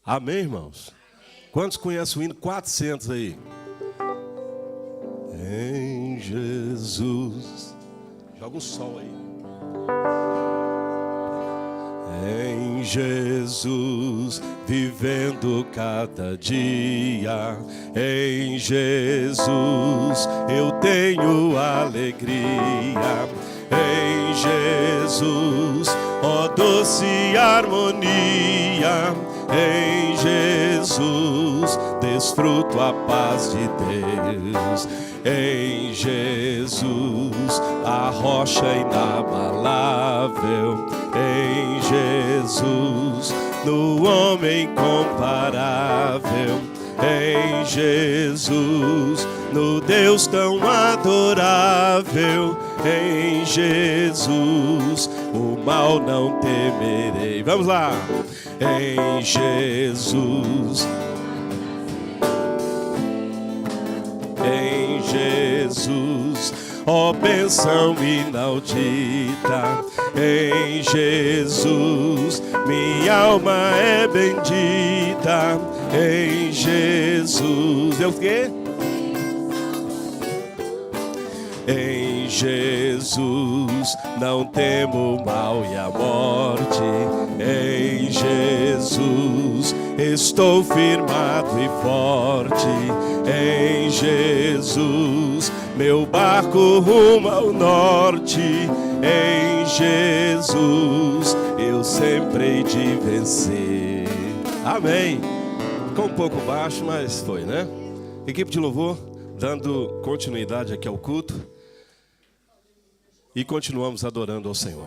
Amém, irmãos? Quantos conhecem o hino 400 aí? Em Jesus. Joga um sol aí. Em Jesus, vivendo cada dia. Em Jesus, eu tenho alegria. Em Jesus, ó doce harmonia. Em Jesus, desfruto a paz de Deus. Em Jesus, a rocha inabalável. Em Jesus, no homem comparável. Em Jesus, no Deus tão adorável. Em Jesus, o mal não temerei. Vamos lá. Em Jesus, em Jesus, ó bênção inaudita. Em Jesus, minha alma é bendita. Em Jesus, eu o quê? Em Jesus, não temo o mal e a morte. Em Jesus, estou firmado e forte. Em Jesus, meu barco rumo ao norte. Em Jesus, eu sempre hei de vencer. Amém. Ficou um pouco baixo, mas foi, né? Equipe de louvor, dando continuidade aqui ao culto. E continuamos adorando ao Senhor.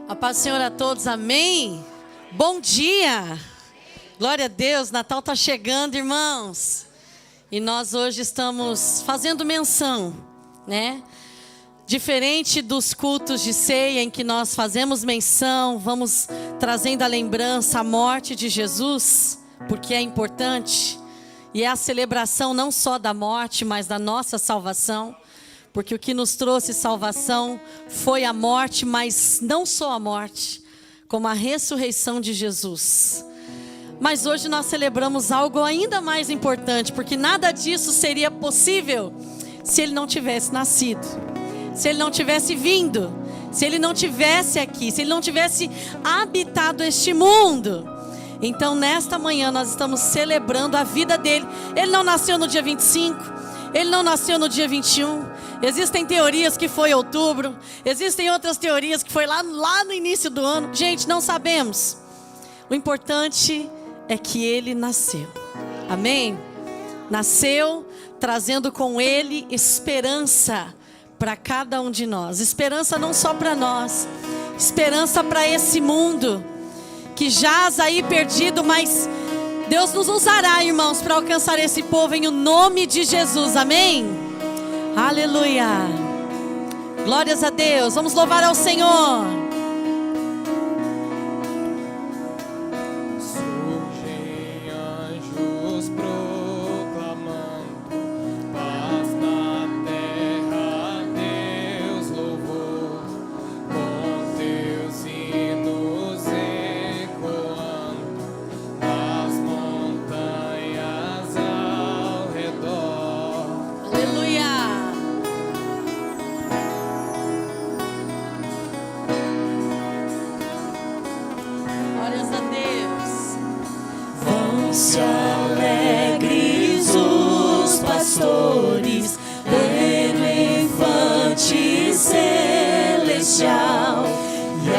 A paz do Senhor a todos, amém? Bom dia! Glória a Deus, Natal está chegando, irmãos. E nós hoje estamos fazendo menção, né? Diferente dos cultos de ceia em que nós fazemos menção, vamos trazendo a lembrança, a morte de Jesus, porque é importante. E é a celebração não só da morte, mas da nossa salvação. Porque o que nos trouxe salvação foi a morte, mas não só a morte, como a ressurreição de Jesus. Mas hoje nós celebramos algo ainda mais importante, porque nada disso seria possível se Ele não tivesse nascido, se Ele não tivesse vindo, se Ele não tivesse aqui, se Ele não tivesse habitado este mundo. Então nesta manhã nós estamos celebrando a vida dEle. Ele não nasceu no dia 25, Ele não nasceu no dia 21. Existem teorias que foi outubro, existem outras teorias que foi lá no início do ano. Gente, não sabemos. O importante é que Ele nasceu. Amém? Nasceu trazendo com Ele esperança para cada um de nós. Esperança não só para nós, esperança para esse mundo que jaz aí perdido, mas Deus nos usará, irmãos, para alcançar esse povo em o nome de Jesus. Amém? Aleluia. Glórias a Deus. Vamos louvar ao Senhor. Surgem anjos proclamando paz na terra, Deus louvor, com teus hinos ecoando nas montanhas ao redor. Aleluia. Glórias a Deus. Vão-se alegres os pastores, ver o infante celestial, e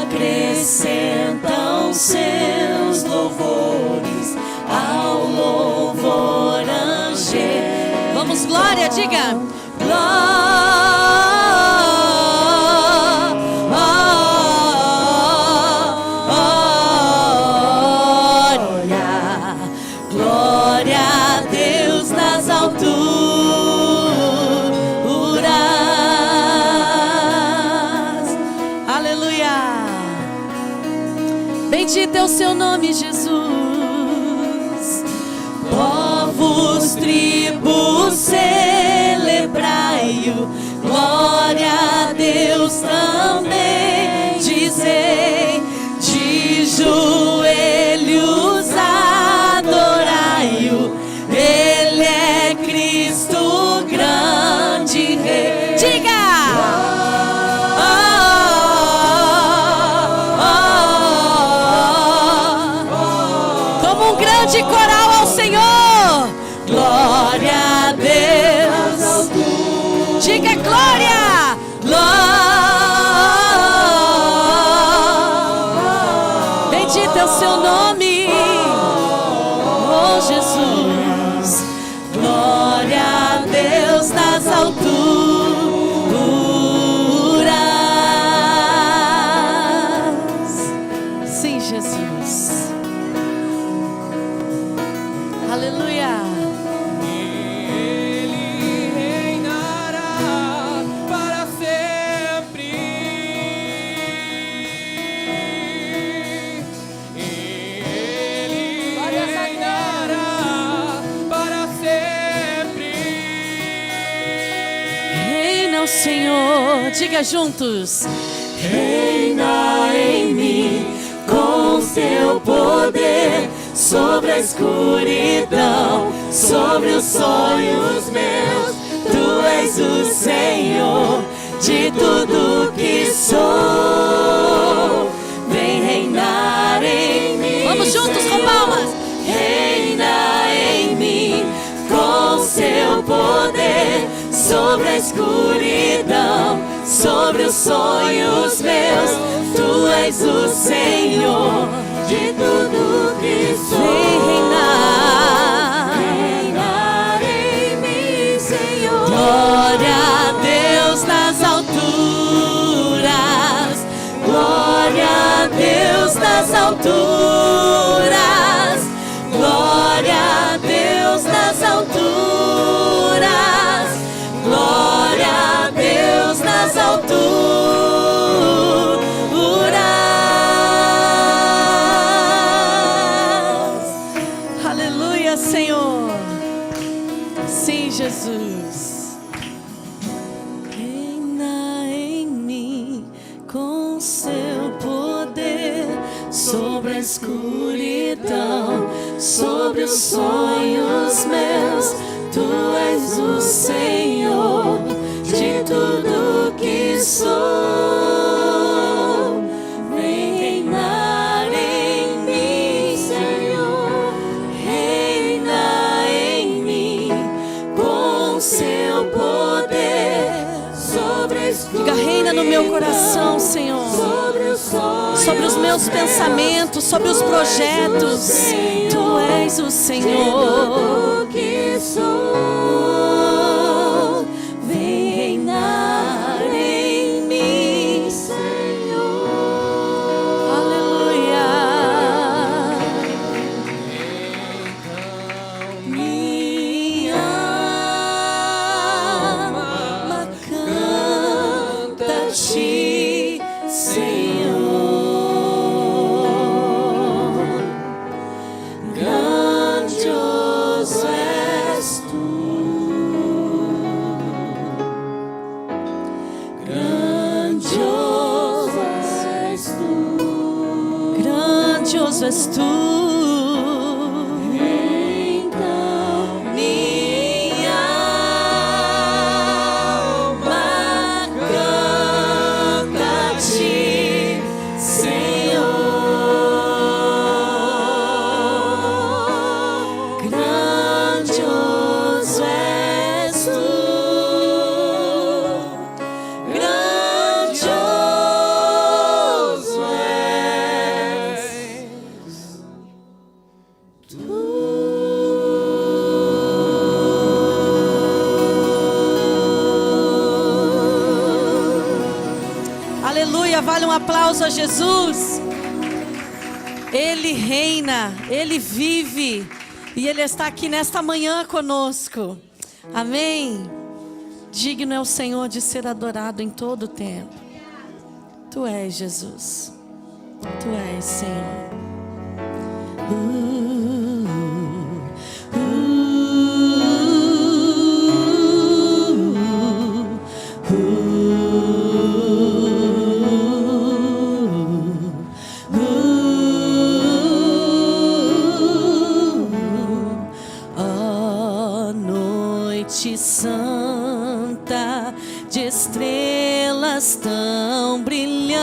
acrescentam seus louvores ao louvor angelical. Vamos, glória, diga. Glória a Deus nas alturas. Aleluia. Bendito é o seu nome, Jesus. Povos, tribos, celebrai-o, glória a Deus também. Dizei, de joelhos adorai-o, Ele é Cristo, grande Rei. Diga! Como um grande coral ao Senhor. Glória a Deus. Diga glória. Glória. Bendito é o seu nome. Oh Jesus. Glória a Deus nas alturas. Sim, Jesus. Aleluia. Ele reinará para sempre. Ele reinará para sempre. Reina o Senhor, diga juntos. Reina em mim com seu poder, sobre a escuridão, sobre os sonhos meus. Tu és o Senhor de tudo que sou. Vem reinar em mim. Vamos juntos com palmas. Reina em mim com seu poder, sobre a escuridão, sobre os sonhos meus. Tu és o Senhor de tudo que sou. Vem reinar em mim, Senhor. Glória a Deus nas alturas. Glória a Deus nas alturas. Glória a Deus nas alturas. Glória a Deus nas alturas. Aleluia, Senhor. Sim, Jesus. Reina em mim com seu poder, sobre a escuridão, sobre os sonhos meus. Tu és o Senhor de tudo que sou. Vem reinar em mim, Senhor. Reina em mim com seu poder, sobre a escuridão. Diga, reina no meu coração, Senhor. Sobre os meus pensamentos, sobre os projetos. Tu és o Senhor que sou. Vem reinar em mim, Senhor. Aleluia. Minha alma canta-te, Senhor. Grandioso és tu. Grandioso és tu. Grandioso és tu. Então minha alma canta-te, Senhor. Grandioso és tu. Grandioso és tu. Aleluia, vale um aplauso a Jesus. Ele reina, Ele vive e Ele está aqui nesta manhã conosco. Amém. Digno é o Senhor de ser adorado em todo o tempo. Tu és Jesus. Tu és, Senhor. de estrelas tão brilhantes,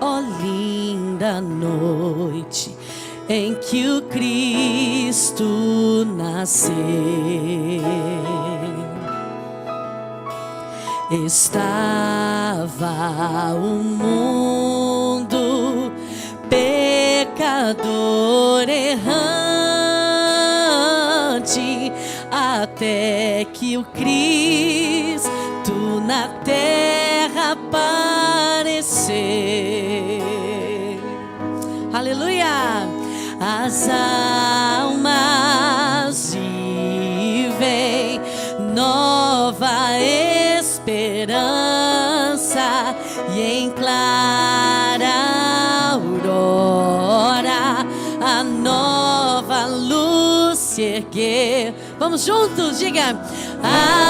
ó linda noite em que o Cristo nasceu. Estava o mundo pecador errante, até que o Cristo na terra apareceu. Aleluia! As almas vivem nova esperança, e em clara aurora a nova luz se ergueu. Vamos juntos, diga: ajoelhar,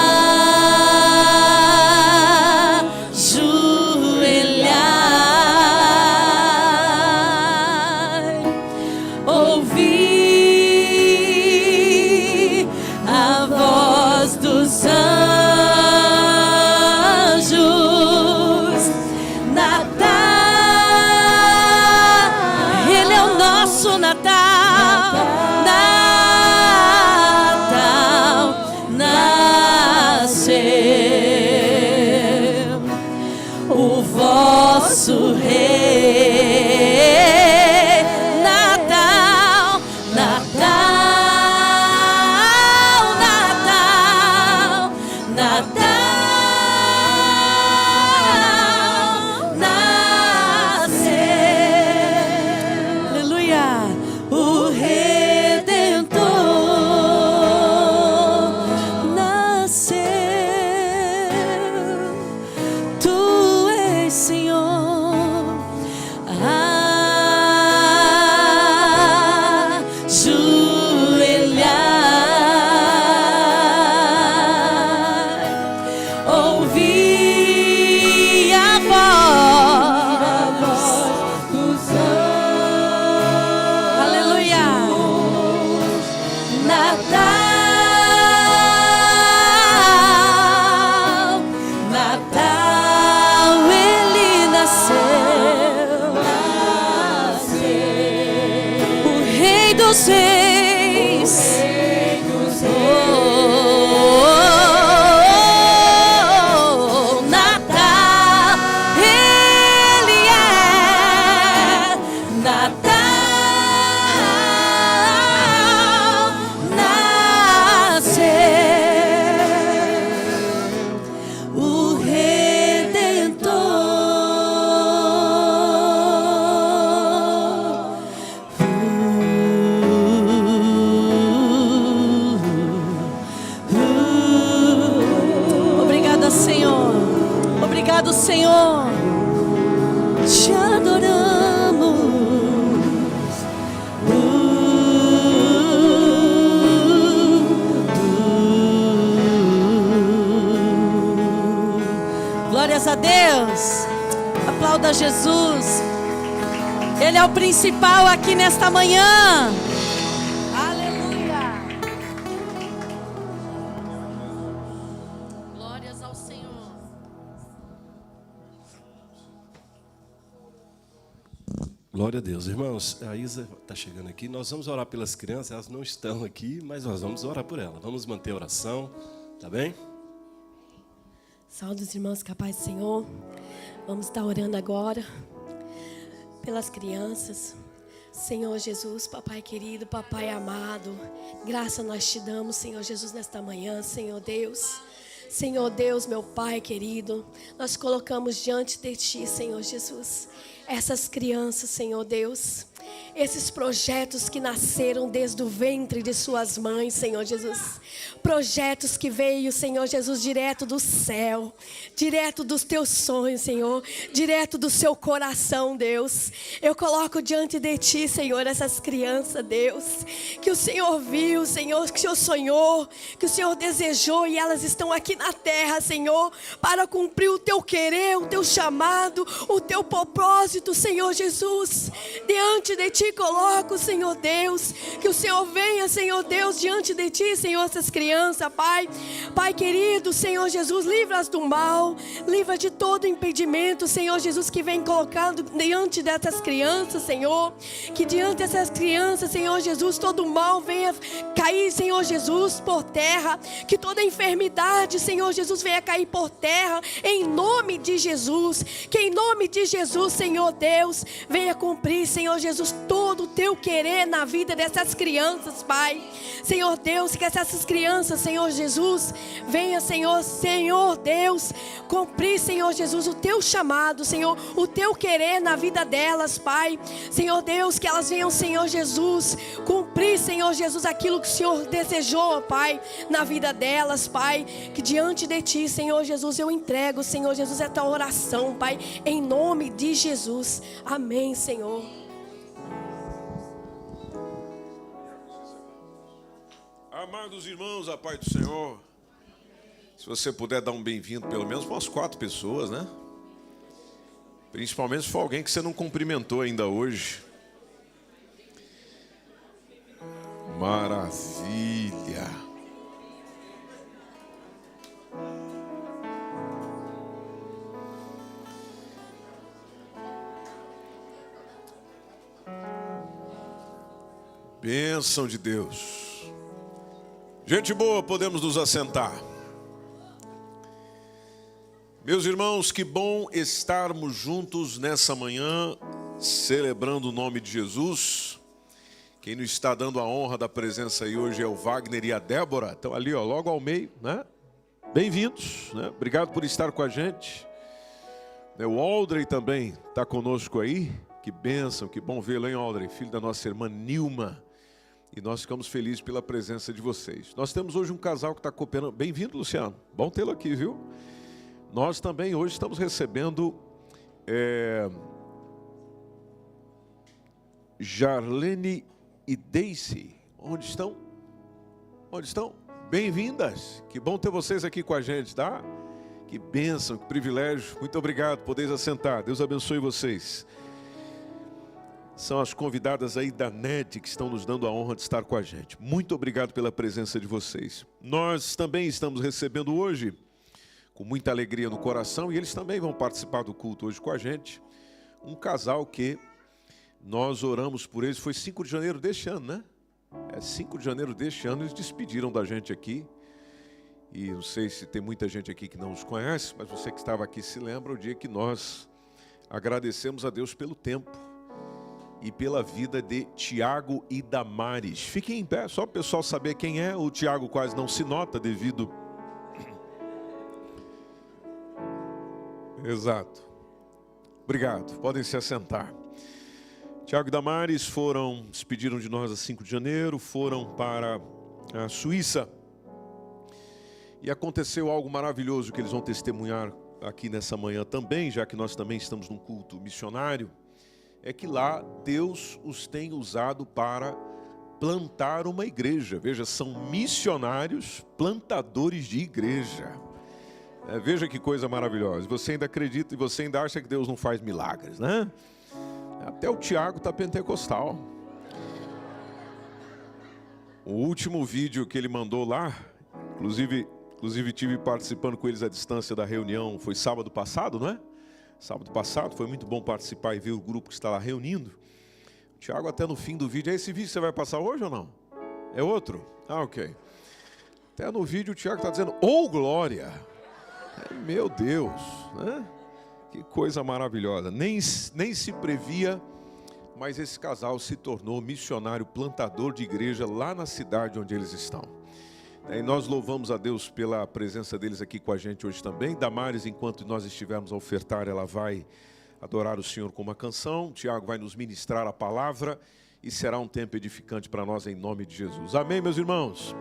ouvir a voz dos anjos, Natal, Ele é o nosso Natal, Natal nasceu, o vosso Rei, Natal, Natal, Natal, Natal nasceu. Aleluia! O Redentor nasceu. Tu és Senhor. Ajoelhar, ouvir a voz dos anjos. Aleluia! Natal, Natal, Ele nasceu, o Rei dos Reis, oh, Natal, Ele é Natal, nasceu o Redentor. Obrigada, Senhor. Obrigado, Senhor. Te adoramos. Glórias a Deus. Aplauda Jesus. Ele é o principal aqui nesta manhã. Aleluia. Glórias ao Senhor. Glória a Deus. Irmãos, a Isa está chegando aqui. Nós vamos orar pelas crianças. Elas não estão aqui, mas nós vamos orar por elas. Vamos manter a oração, tá bem? Saúde os irmãos, capaz do Senhor. Vamos estar orando agora pelas crianças. Senhor Jesus, papai querido, papai amado, graça nós te damos, Senhor Jesus, nesta manhã, Senhor Deus. Senhor Deus, meu Pai querido, nós colocamos diante de Ti, Senhor Jesus, essas crianças, Senhor Deus, esses projetos que nasceram desde o ventre de suas mães, Senhor Jesus. Projetos que veio, Senhor Jesus, direto do céu, direto dos teus sonhos, Senhor, direto do seu coração, Deus. Eu coloco diante de Ti, Senhor, essas crianças, Deus, que o Senhor viu, Senhor, que o Senhor sonhou, que o Senhor desejou, e elas estão aqui na terra, Senhor, para cumprir o Teu querer, o Teu chamado, o Teu propósito, propósito, Senhor Jesus. Diante de Ti coloco, Senhor Deus, que o Senhor venha, Senhor Deus, diante de Ti, Senhor, essas crianças, Pai. Pai querido, Senhor Jesus, livra-as do mal, livra de todo impedimento, Senhor Jesus, que vem colocando diante dessas crianças, Senhor. Que diante dessas crianças, Senhor Jesus, todo mal venha cair, Senhor Jesus, por terra. Que toda enfermidade, Senhor Jesus, venha cair por terra, em nome de Jesus. Que em nome de Jesus, Senhor Deus, venha cumprir, Senhor Jesus, todo o Teu querer na vida dessas crianças, Pai. Senhor Deus, que essas crianças, Senhor Jesus, venha, Senhor Deus, cumprir, Senhor Jesus, o Teu chamado, Senhor, o Teu querer na vida delas, Pai. Senhor Deus, que elas venham, Senhor Jesus, cumprir, Senhor Jesus, aquilo que o Senhor desejou, Pai, na vida delas, Pai. Que diante de Ti, Senhor Jesus, eu entrego, Senhor Jesus, esta oração, Pai, em nome de Jesus. Amém, Senhor. Amados irmãos, a paz do Senhor. Se você puder dar um bem-vindo, pelo menos para umas 4 pessoas, né? Principalmente se for alguém que você não cumprimentou ainda hoje. Maravilha. Bênção de Deus. Gente boa, podemos nos assentar. Meus irmãos, que bom estarmos juntos nessa manhã, celebrando o nome de Jesus. Quem nos está dando a honra da presença aí hoje é o Wagner e a Débora. Estão ali, ó, logo ao meio, né? Bem-vindos, né? Obrigado por estar com a gente. O Aldrey também está conosco aí. Que bênção, que bom vê-lo, hein, Aldrey? Filho da nossa irmã Nilma. E nós ficamos felizes pela presença de vocês. Nós temos hoje um casal que está cooperando. Bem-vindo, Luciano. Bom tê-lo aqui, viu? Nós também hoje estamos recebendo Jarlene e Daisy. Onde estão? Onde estão? Bem-vindas. Que bom ter vocês aqui com a gente, tá? Que bênção, que privilégio. Muito obrigado, podeis assentar. Deus abençoe vocês. São as convidadas aí da NED que estão nos dando a honra de estar com a gente. Muito obrigado pela presença de vocês. Nós também estamos recebendo hoje, com muita alegria no coração, e eles também vão participar do culto hoje com a gente, um casal que nós oramos por eles, foi 5 de janeiro deste ano, né? 5 de janeiro deste ano, eles despediram da gente aqui, e não sei se tem muita gente aqui que não os conhece, mas você que estava aqui se lembra o dia que nós agradecemos a Deus pelo tempo, e pela vida de Tiago e Damares. Fiquem em pé, só para o pessoal saber quem é. O Tiago quase não se nota devido... Exato. Obrigado, podem se assentar. Tiago e Damares despediram de nós a 5 de janeiro, foram para a Suíça. E aconteceu algo maravilhoso que eles vão testemunhar aqui nessa manhã também, já que nós também estamos num culto missionário. É que lá Deus os tem usado para plantar uma igreja. Veja, são missionários plantadores de igreja. Veja que coisa maravilhosa. Você ainda acredita e você ainda acha que Deus não faz milagres, né? Até o Tiago está pentecostal. O último vídeo que ele mandou lá, inclusive tive participando com eles à distância da reunião, foi sábado passado, não é? Sábado passado, foi muito bom participar e ver o grupo que está lá reunindo. O Tiago até no fim do vídeo, esse vídeo você vai passar hoje ou não? É outro? Ah, ok. Até no vídeo o Tiago está dizendo, oh glória! Meu Deus, né? Que coisa maravilhosa. Nem se previa, mas esse casal se tornou missionário plantador de igreja lá na cidade onde eles estão. E nós louvamos a Deus pela presença deles aqui com a gente hoje também. Damares, enquanto nós estivermos a ofertar, ela vai adorar o Senhor com uma canção. Tiago vai nos ministrar a palavra e será um tempo edificante para nós em nome de Jesus. Amém, meus irmãos?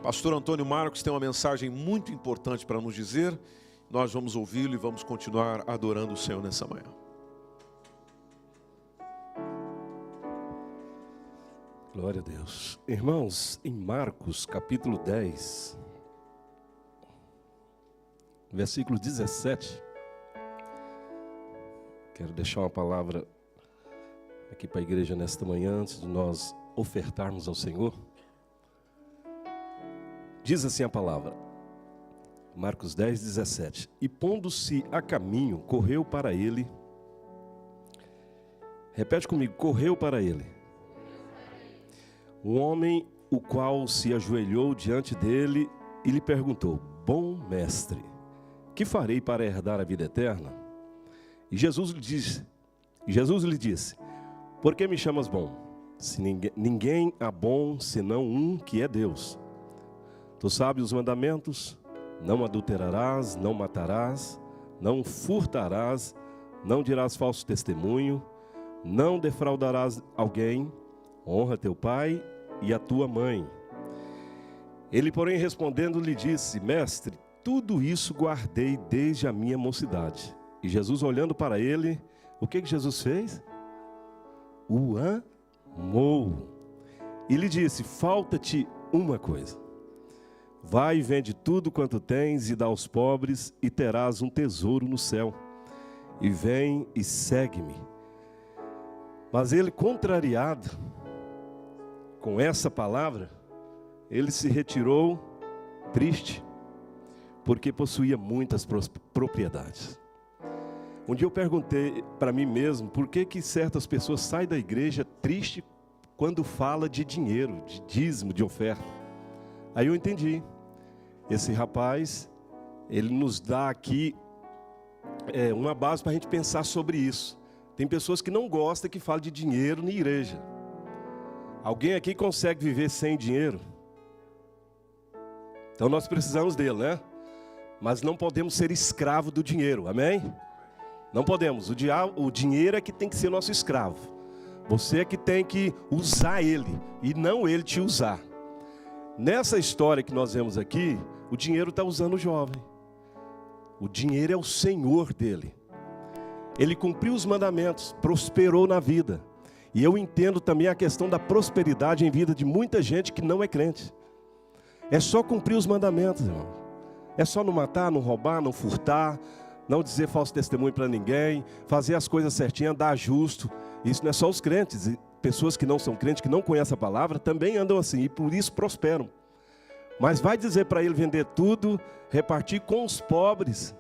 Pastor Antônio Marcos tem uma mensagem muito importante para nos dizer. Nós vamos ouvi-lo e vamos continuar adorando o Senhor nessa manhã. Glória a Deus. Irmãos, em Marcos capítulo 10, versículo 17, Quero deixar uma palavra aqui para a igreja nesta manhã, antes de nós ofertarmos ao Senhor. Diz assim a palavra, Marcos 10, 17. E pondo-se a caminho, correu para ele. Repete comigo, correu para ele. Um homem, o qual se ajoelhou diante dele e lhe perguntou: Bom mestre, que farei para herdar a vida eterna? E Jesus lhe disse: Por que me chamas bom? Se ninguém há bom senão um, que é Deus. Tu sabes os mandamentos: não adulterarás, não matarás, não furtarás, não dirás falso testemunho, não defraudarás alguém, honra teu pai e a tua mãe. Ele, porém, respondendo, lhe disse: Mestre, tudo isso guardei desde a minha mocidade. E Jesus, olhando para ele, o que Jesus fez? O amou. E lhe disse: falta-te uma coisa. Vai e vende tudo quanto tens e dá aos pobres, e terás um tesouro no céu. E vem e segue-me. Mas ele, contrariado com essa palavra, ele se retirou triste, porque possuía muitas propriedades. Um dia eu perguntei para mim mesmo, por que certas pessoas saem da igreja triste quando fala de dinheiro, de dízimo, de oferta? Aí eu entendi. Esse rapaz, ele nos dá aqui uma base para a gente pensar sobre isso. Tem pessoas que não gostam que fale de dinheiro na igreja. Alguém aqui consegue viver sem dinheiro? Então nós precisamos dele, né? Mas não podemos ser escravo do dinheiro, amém? Não podemos. O dinheiro é que tem que ser nosso escravo. Você é que tem que usar ele e não ele te usar. Nessa história que nós vemos aqui, o dinheiro está usando o jovem. O dinheiro é o senhor dele. Ele cumpriu os mandamentos, prosperou na vida. E eu entendo também a questão da prosperidade em vida de muita gente que não é crente. É só cumprir os mandamentos, irmão. É só não matar, não roubar, não furtar, não dizer falso testemunho para ninguém, fazer as coisas certinhas, dar justo. Isso não é só os crentes. E pessoas que não são crentes, que não conhecem a palavra, também andam assim e por isso prosperam. Mas vai dizer para ele vender tudo, repartir com os pobres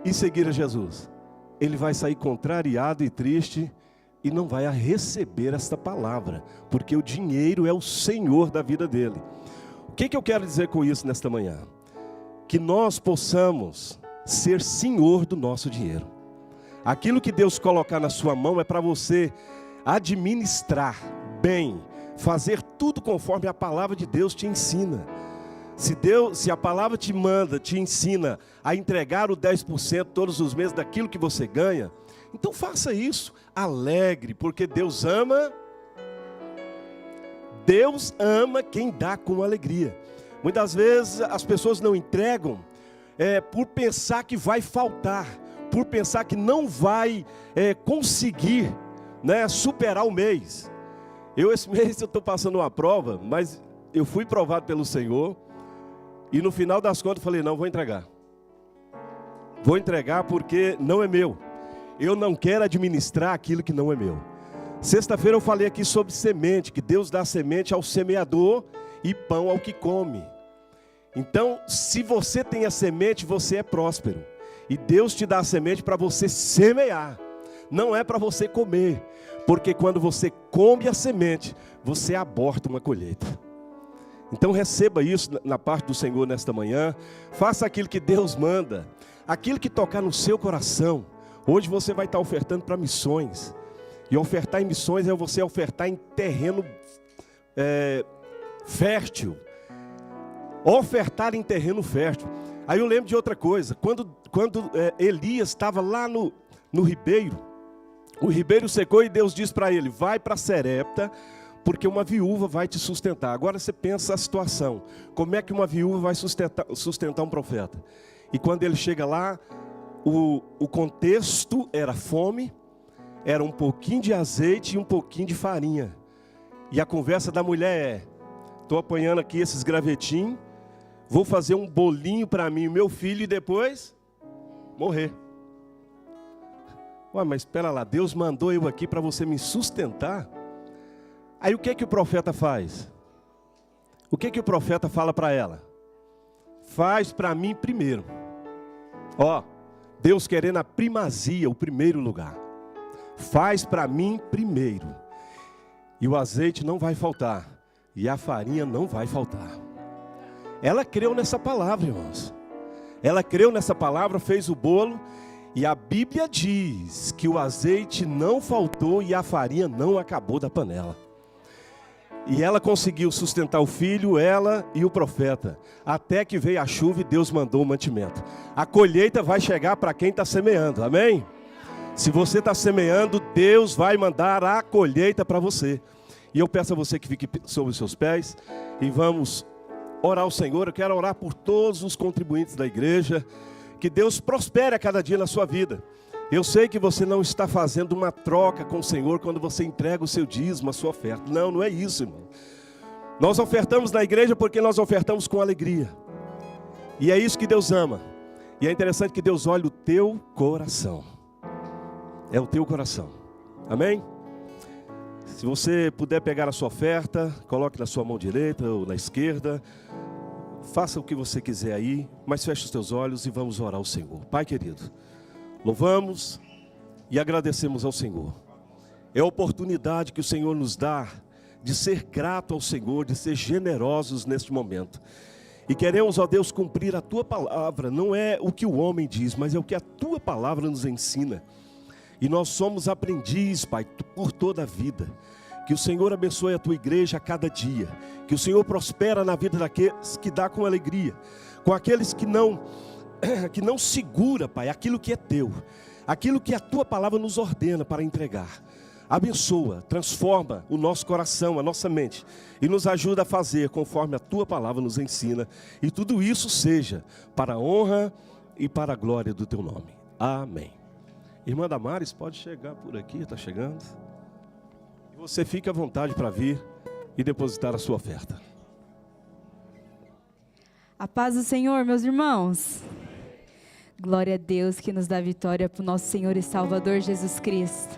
e seguir a Jesus. Ele vai sair contrariado e triste e não vai receber esta palavra, porque o dinheiro é o senhor da vida dele. O que eu quero dizer com isso nesta manhã? Que nós possamos ser senhor do nosso dinheiro. Aquilo que Deus colocar na sua mão é para você administrar bem, fazer tudo conforme a palavra de Deus te ensina. Se a palavra te manda, te ensina a entregar o 10% todos os meses daquilo que você ganha, então faça isso, alegre, porque Deus ama quem dá com alegria. Muitas vezes as pessoas não entregam por pensar que vai faltar, por pensar que não vai conseguir, né, superar o mês. Esse mês eu estou passando uma prova, mas eu fui provado pelo Senhor. E no final das contas eu falei, não, vou entregar. Vou entregar porque não é meu. Eu não quero administrar aquilo que não é meu. Sexta-feira eu falei aqui sobre semente, que Deus dá semente ao semeador e pão ao que come. Então, se você tem a semente, você é próspero. E Deus te dá a semente para você semear. Não é para você comer. Porque quando você come a semente, você aborta uma colheita. Então receba isso na parte do Senhor nesta manhã. Faça aquilo que Deus manda. Aquilo que tocar no seu coração. Hoje você vai estar ofertando para missões. E ofertar em missões é você ofertar em terreno fértil. Ofertar em terreno fértil. Aí eu lembro de outra coisa. Quando Elias estava lá no ribeiro, o ribeiro secou e Deus disse para ele: vai para Serepta, porque uma viúva vai te sustentar. Agora você pensa a situação. Como é que uma viúva vai sustentar um profeta? E quando ele chega lá, o contexto era fome, era um pouquinho de azeite e um pouquinho de farinha. E a conversa da mulher estou apanhando aqui esses gravetinhos, vou fazer um bolinho para mim e meu filho e depois morrer. Ué, mas espera lá, Deus mandou eu aqui para você me sustentar? Aí o que que o profeta faz? O que que o profeta fala para ela? Faz para mim primeiro. Ó, Deus querendo a primazia, o primeiro lugar. Faz para mim primeiro. E o azeite não vai faltar. E a farinha não vai faltar. Ela creu nessa palavra, irmãos. Ela creu nessa palavra, fez o bolo. E a Bíblia diz que o azeite não faltou e a farinha não acabou da panela. E ela conseguiu sustentar o filho, ela e o profeta. Até que veio a chuva e Deus mandou o mantimento. A colheita vai chegar para quem está semeando, amém? Se você está semeando, Deus vai mandar a colheita para você. E eu peço a você que fique sobre os seus pés e vamos orar ao Senhor. Eu quero orar por todos os contribuintes da igreja. Que Deus prospere a cada dia na sua vida. Eu sei que você não está fazendo uma troca com o Senhor quando você entrega o seu dízimo, a sua oferta. Não, não é isso, irmão. Nós ofertamos na igreja porque nós ofertamos com alegria. E é isso que Deus ama. E é interessante que Deus olha o teu coração. É o teu coração. Amém? Se você puder pegar a sua oferta, coloque na sua mão direita ou na esquerda. Faça o que você quiser aí, mas feche os teus olhos e vamos orar ao Senhor. Pai querido, louvamos e agradecemos ao Senhor. É a oportunidade que o Senhor nos dá de ser grato ao Senhor, de ser generosos neste momento. E queremos, ó Deus, cumprir a Tua palavra. Não é o que o homem diz, mas é o que a Tua palavra nos ensina. E nós somos aprendizes, Pai, por toda a vida. Que o Senhor abençoe a Tua igreja a cada dia. Que o Senhor prospera na vida daqueles que dá com alegria. Com aqueles que não segura, Pai, aquilo que é Teu. Aquilo que a Tua palavra nos ordena para entregar. Abençoa, transforma o nosso coração, a nossa mente. E nos ajuda a fazer conforme a Tua palavra nos ensina. E tudo isso seja para a honra e para a glória do Teu nome. Amém. Irmã Damares, pode chegar por aqui, está chegando. Você fica à vontade para vir e depositar a sua oferta. A paz do Senhor, meus irmãos. Glória a Deus que nos dá vitória para o nosso Senhor e Salvador Jesus Cristo.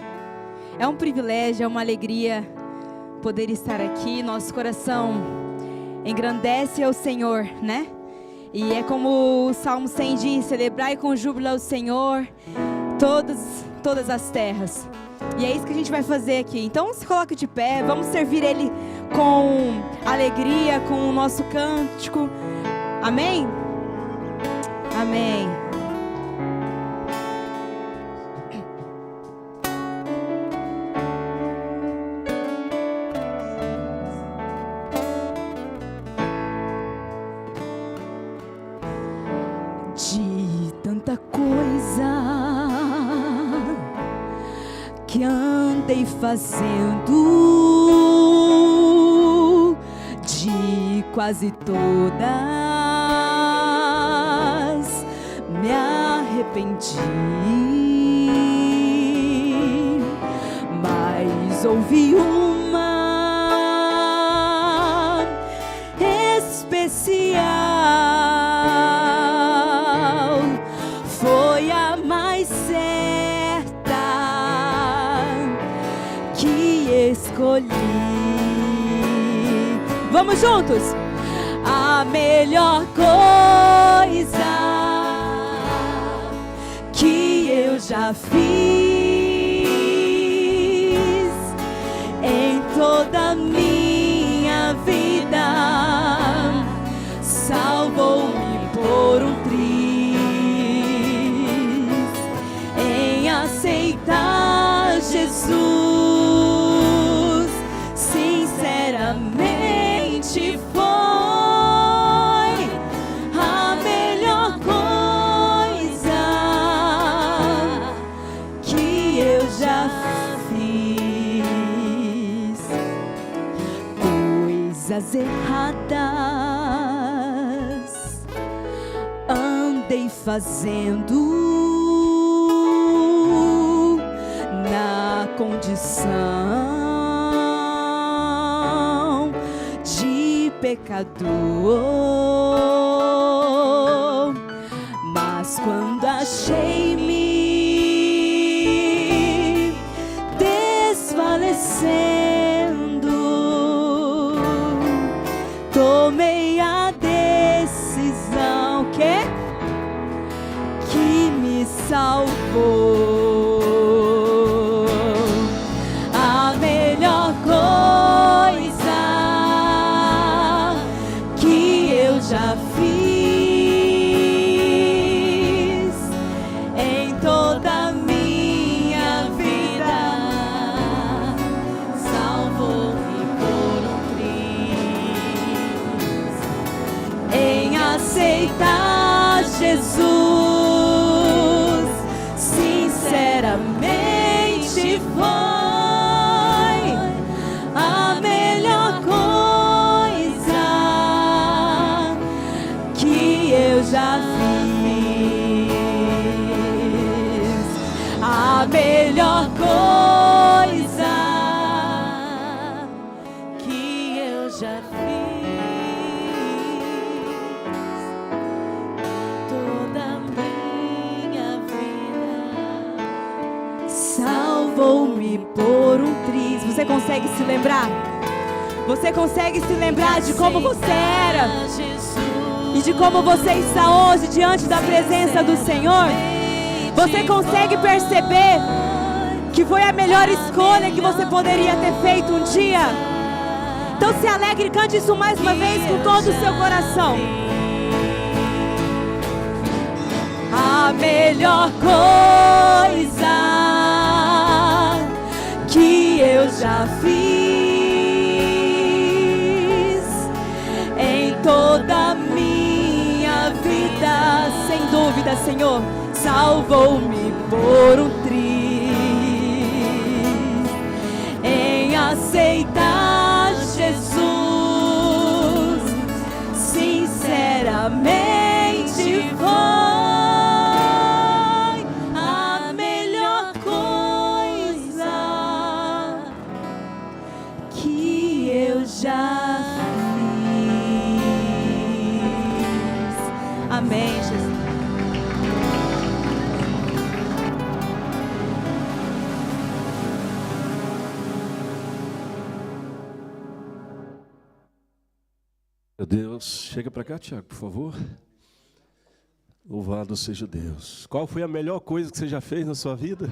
É um privilégio, é uma alegria poder estar aqui. Nosso coração engrandece ao Senhor, né? E é como o Salmo 100 diz: celebrai com júbilo ao Senhor todas as terras. E é isso que a gente vai fazer aqui. Então se coloque de pé, vamos servir Ele com alegria, com o nosso cântico. Amém? Amém. De tanta coisa que andei fazendo, de quase todas me arrependi, mas houve uma especial, foi a mais certa que escolhi. Vamos juntos? A melhor coisa que eu já fiz em toda a minha vida, salvou-me por um triz em aceitar Jesus. Sinceramente foi a melhor coisa que eu já fiz. Coisas erradas andei fazendo na condição de pecador, mas quando achei-me descendo, tomei a decisão que me salvou. A melhor coisa que eu já fiz em toda a minha vida, salvou-me por um triz. Em aceitar Jesus, sinceramente foi a melhor coisa que eu já fiz. A melhor coisa que eu já fiz toda a minha vida, salvou-me por um triz. Você consegue se lembrar? Você consegue se lembrar de como você era e de como você está hoje diante da presença do Senhor? Você consegue perceber que foi a melhor escolha que você poderia ter feito um dia? Então se alegre, cante isso mais uma vez com todo o seu coração. A melhor coisa que eu já fiz em toda a minha vida, sem dúvida, Senhor, salvou-me por um triz. Em aceitar Jesus, sinceramente foi a melhor coisa que eu já fiz. Amém, Jesus. Meu Deus, chega para cá, Tiago, por favor. Louvado seja Deus. Qual foi a melhor coisa que você já fez na sua vida?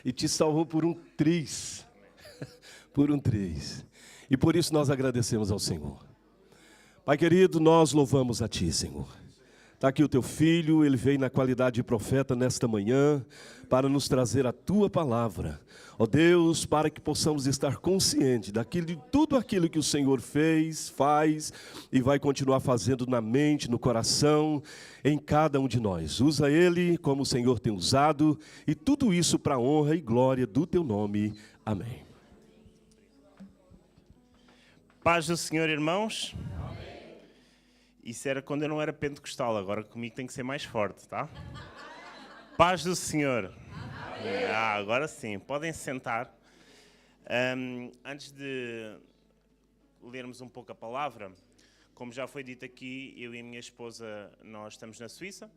E te salvou por um triz. Por um triz. E por isso nós agradecemos ao Senhor. Pai querido, nós louvamos a Ti, Senhor. Está aqui o Teu filho, ele veio na qualidade de profeta nesta manhã para nos trazer a Tua palavra. Ó Deus, para que possamos estar conscientes de tudo aquilo que o Senhor fez, faz e vai continuar fazendo na mente, no coração, em cada um de nós. Usa Ele como o Senhor tem usado e tudo isso para a honra e glória do Teu nome. Amém. Paz do Senhor, irmãos. Isso era quando eu não era pentecostal, agora comigo tem que ser mais forte, tá? Paz do Senhor. Agora sim, podem sentar. Antes de lermos um pouco a palavra, como já foi dito aqui, eu e a minha esposa, nós estamos na Suíça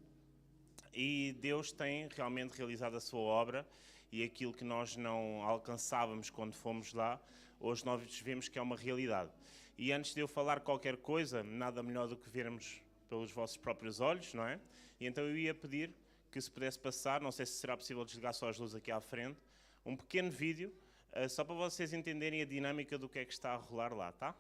e Deus tem realmente realizado a sua obra e aquilo que nós não alcançávamos quando fomos lá, hoje nós vemos que é uma realidade. E antes de eu falar qualquer coisa, nada melhor do que vermos pelos vossos próprios olhos, não é? E então eu ia pedir que se pudesse passar, não sei se será possível desligar só as luzes aqui à frente, um pequeno vídeo, só para vocês entenderem a dinâmica do que é que está a rolar lá, tá?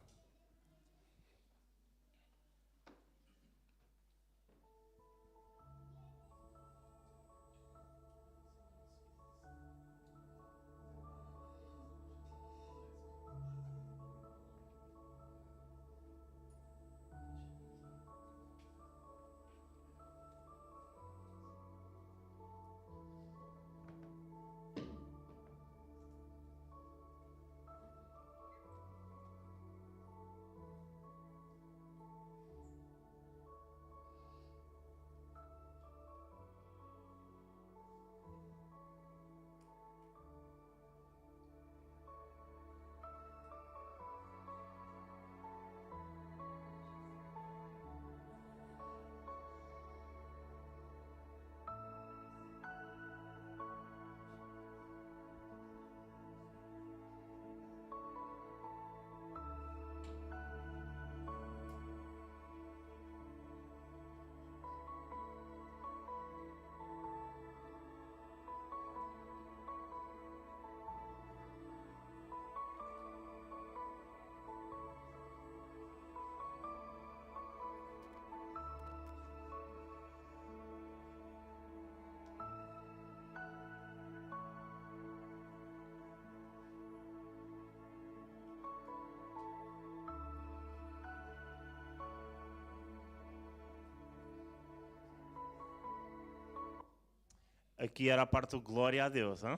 Aqui era a parte do glória a Deus, hein?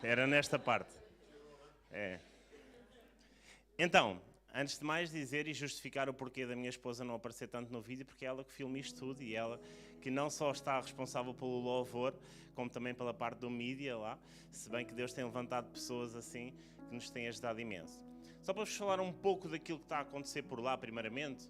Era nesta parte. É. Então, antes de mais dizer e justificar o porquê da minha esposa não aparecer tanto no vídeo, porque é ela que filma isto tudo e ela que não só está responsável pelo louvor, como também pela parte do mídia lá, se bem que Deus tem levantado pessoas assim que nos têm ajudado imenso. Só para vos falar um pouco daquilo que está a acontecer por lá, primeiramente,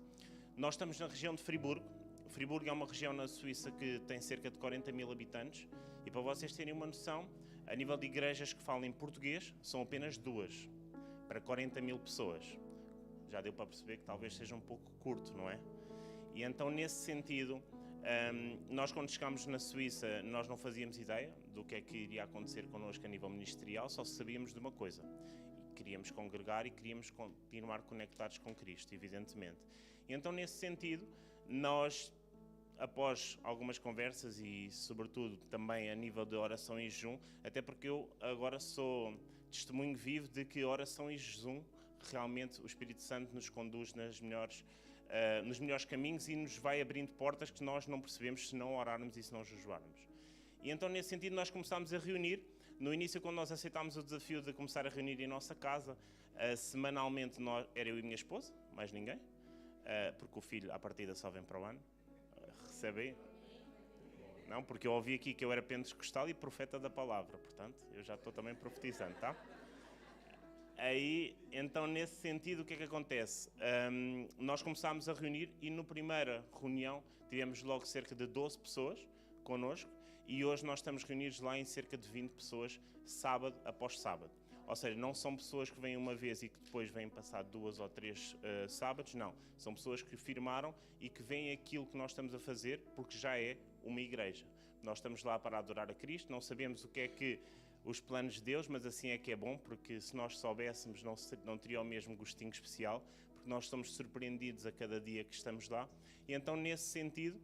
nós estamos na região de Friburgo. Friburgo é uma região na Suíça que tem cerca de 40 mil habitantes e para vocês terem uma noção, a nível de igrejas que falam em português, são apenas 2 para 40 mil pessoas. Já deu para perceber que talvez seja um pouco curto, não é? E então, nesse sentido, nós quando chegámos na Suíça, nós não fazíamos ideia do que é que iria acontecer connosco a nível ministerial, só sabíamos de uma coisa. Queríamos congregar e queríamos continuar conectados com Cristo, evidentemente. E então, nesse sentido, nós, após algumas conversas e, sobretudo, também a nível de oração e jejum, até porque eu agora sou testemunho vivo de que oração e jejum, realmente o Espírito Santo nos conduz nos melhores caminhos e nos vai abrindo portas que nós não percebemos se não orarmos e se não jejuarmos. E então, nesse sentido, nós começámos a reunir. No início, quando nós aceitámos o desafio de começar a reunir em nossa casa, semanalmente era eu e minha esposa, mais ninguém, porque o filho, à partida, só vem para o ano. Recebe aí? Não, porque eu ouvi aqui que eu era pentecostal e profeta da palavra, portanto, eu já estou também profetizando, tá? Aí, então, nesse sentido, o que é que acontece? Nós começámos a reunir e na primeira reunião tivemos logo cerca de 12 pessoas connosco e hoje nós estamos reunidos lá em cerca de 20 pessoas, sábado após sábado. Ou seja, não são pessoas que vêm uma vez e que depois vêm passar 2 ou 3 sábados, não. São pessoas que firmaram e que veem aquilo que nós estamos a fazer porque já é uma igreja. Nós estamos lá para adorar a Cristo, não sabemos o que é que os planos de Deus, mas assim é que é bom, porque se nós soubéssemos não teria o mesmo gostinho especial, porque nós somos surpreendidos a cada dia que estamos lá. E então, nesse sentido,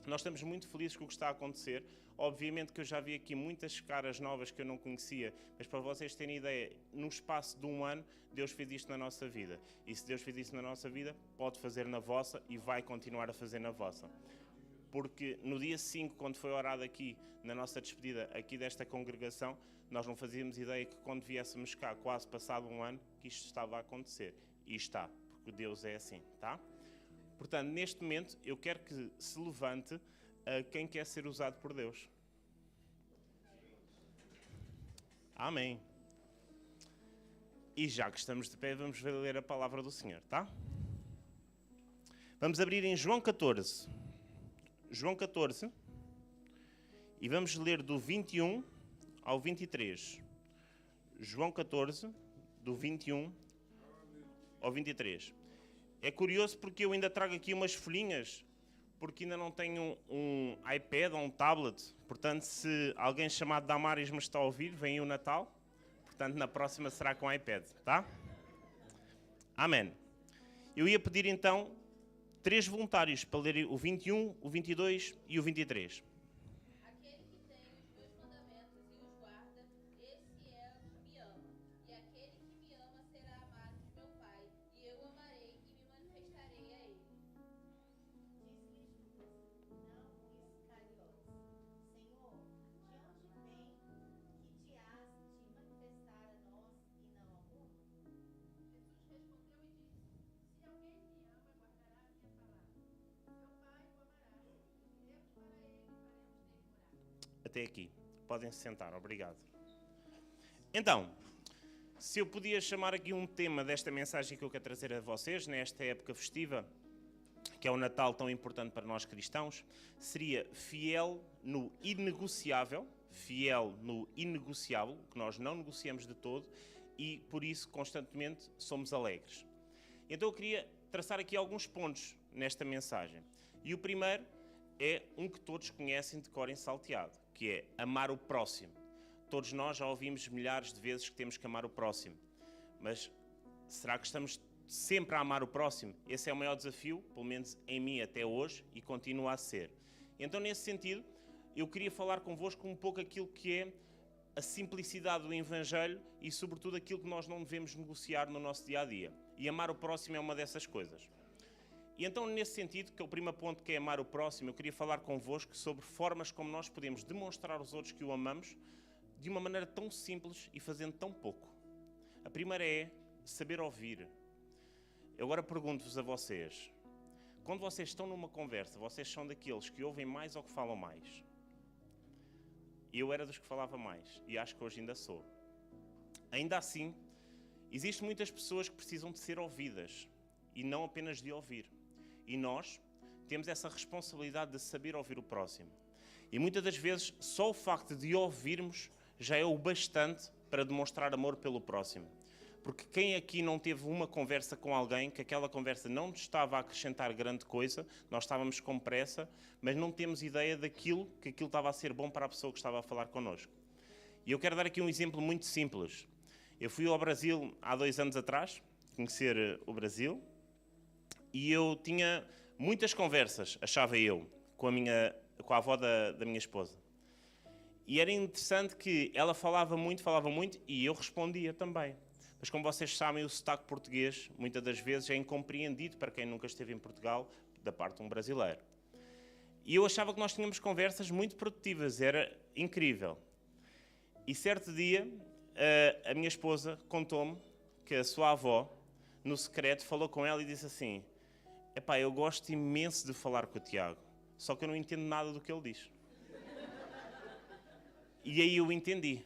nós estamos muito felizes com o que está a acontecer. Obviamente que eu já vi aqui muitas caras novas que eu não conhecia, mas para vocês terem ideia, no espaço de 1 ano, Deus fez isto na nossa vida. E se Deus fez isto na nossa vida, pode fazer na vossa e vai continuar a fazer na vossa. Porque no dia 5, quando foi orado aqui, na nossa despedida aqui desta congregação, nós não fazíamos ideia que quando viéssemos cá, quase passado 1 ano, que isto estava a acontecer. E está, porque Deus é assim, tá? Portanto, neste momento, eu quero que se levante quem quer ser usado por Deus. Amém. E já que estamos de pé, vamos ler a palavra do Senhor, tá? Vamos abrir em João 14. João 14. E vamos ler do 21 ao 23. João 14, do 21 ao 23. É curioso porque eu ainda trago aqui umas folhinhas, porque ainda não tenho um iPad ou um tablet. Portanto, se alguém chamado Damaris me está a ouvir, vem aí o Natal. Portanto, na próxima será com iPad, tá? Amém. Eu ia pedir então 3 voluntários para lerem o 21, o 22 e o 23. Aquele que tem os meus mandamentos e os guarda, esse é o que me ama. E aquele que me ama será amado de meu Pai, e eu o amarei e me manifestarei a ele. Disse-lhe Judas, não o Iscariotes: Senhor, de onde vem que te has de manifestar a nós e não ao mundo? Jesus respondeu e disse: Se alguém me ama, guardará a minha palavra. Meu Pai o amará. Iremos para ele e faremos nele morar. Até aqui. Podem se sentar. Obrigado. Então, se eu podia chamar aqui um tema desta mensagem que eu quero trazer a vocês, nesta época festiva, que é o Natal tão importante para nós cristãos, seria fiel no inegociável, que nós não negociamos de todo e, por isso, constantemente somos alegres. Então eu queria traçar aqui alguns pontos nesta mensagem. E o primeiro é um que todos conhecem de cor e salteado, que é amar o próximo. Todos nós já ouvimos milhares de vezes que temos que amar o próximo. Mas será que estamos sempre a amar o próximo? Esse é o maior desafio, pelo menos em mim até hoje, e continua a ser. Então, nesse sentido, eu queria falar convosco um pouco aquilo que é a simplicidade do Evangelho e, sobretudo, aquilo que nós não devemos negociar no nosso dia-a-dia. E amar o próximo é uma dessas coisas. E então, nesse sentido, que é o primeiro ponto, que é amar o próximo, eu queria falar convosco sobre formas como nós podemos demonstrar aos outros que o amamos de uma maneira tão simples e fazendo tão pouco. A primeira é saber ouvir. Eu agora pergunto-vos a vocês, quando vocês estão numa conversa, vocês são daqueles que ouvem mais ou que falam mais? Eu era dos que falava mais e acho que hoje ainda sou. Ainda assim, existem muitas pessoas que precisam de ser ouvidas e não apenas de ouvir. E nós temos essa responsabilidade de saber ouvir o próximo. E muitas das vezes, só o facto de ouvirmos já é o bastante para demonstrar amor pelo próximo. Porque quem aqui não teve uma conversa com alguém, que aquela conversa não nos estava a acrescentar grande coisa, nós estávamos com pressa, mas não temos ideia daquilo, que aquilo estava a ser bom para a pessoa que estava a falar connosco. E eu quero dar aqui um exemplo muito simples. Eu fui ao Brasil há 2 anos atrás, conhecer o Brasil, e eu tinha muitas conversas, achava eu, com a avó da minha esposa. E era interessante que ela falava muito, e eu respondia também. Mas como vocês sabem, o sotaque português, muitas das vezes, é incompreendido para quem nunca esteve em Portugal, da parte de um brasileiro. E eu achava que nós tínhamos conversas muito produtivas, era incrível. E certo dia, a minha esposa contou-me que a sua avó, no secreto, falou com ela e disse assim: epá, eu gosto imenso de falar com o Tiago, só que eu não entendo nada do que ele diz. E aí eu entendi.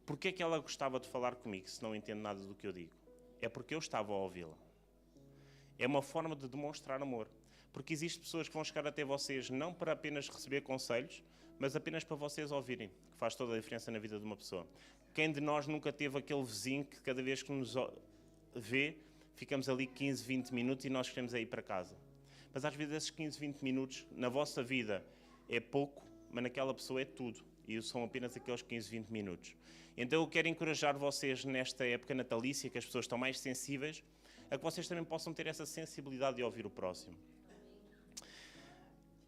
Porquê é que ela gostava de falar comigo se não entende nada do que eu digo? É porque eu estava a ouvi-la. É uma forma de demonstrar amor. Porque existem pessoas que vão chegar até vocês não para apenas receber conselhos, mas apenas para vocês ouvirem, que faz toda a diferença na vida de uma pessoa. Quem de nós nunca teve aquele vizinho que cada vez que nos vê, ficamos ali 15, 20 minutos e nós queremos ir para casa. Mas às vezes esses 15, 20 minutos na vossa vida é pouco, mas naquela pessoa é tudo. E são apenas aqueles 15, 20 minutos. Então eu quero encorajar vocês nesta época natalícia, que as pessoas estão mais sensíveis, a que vocês também possam ter essa sensibilidade de ouvir o próximo.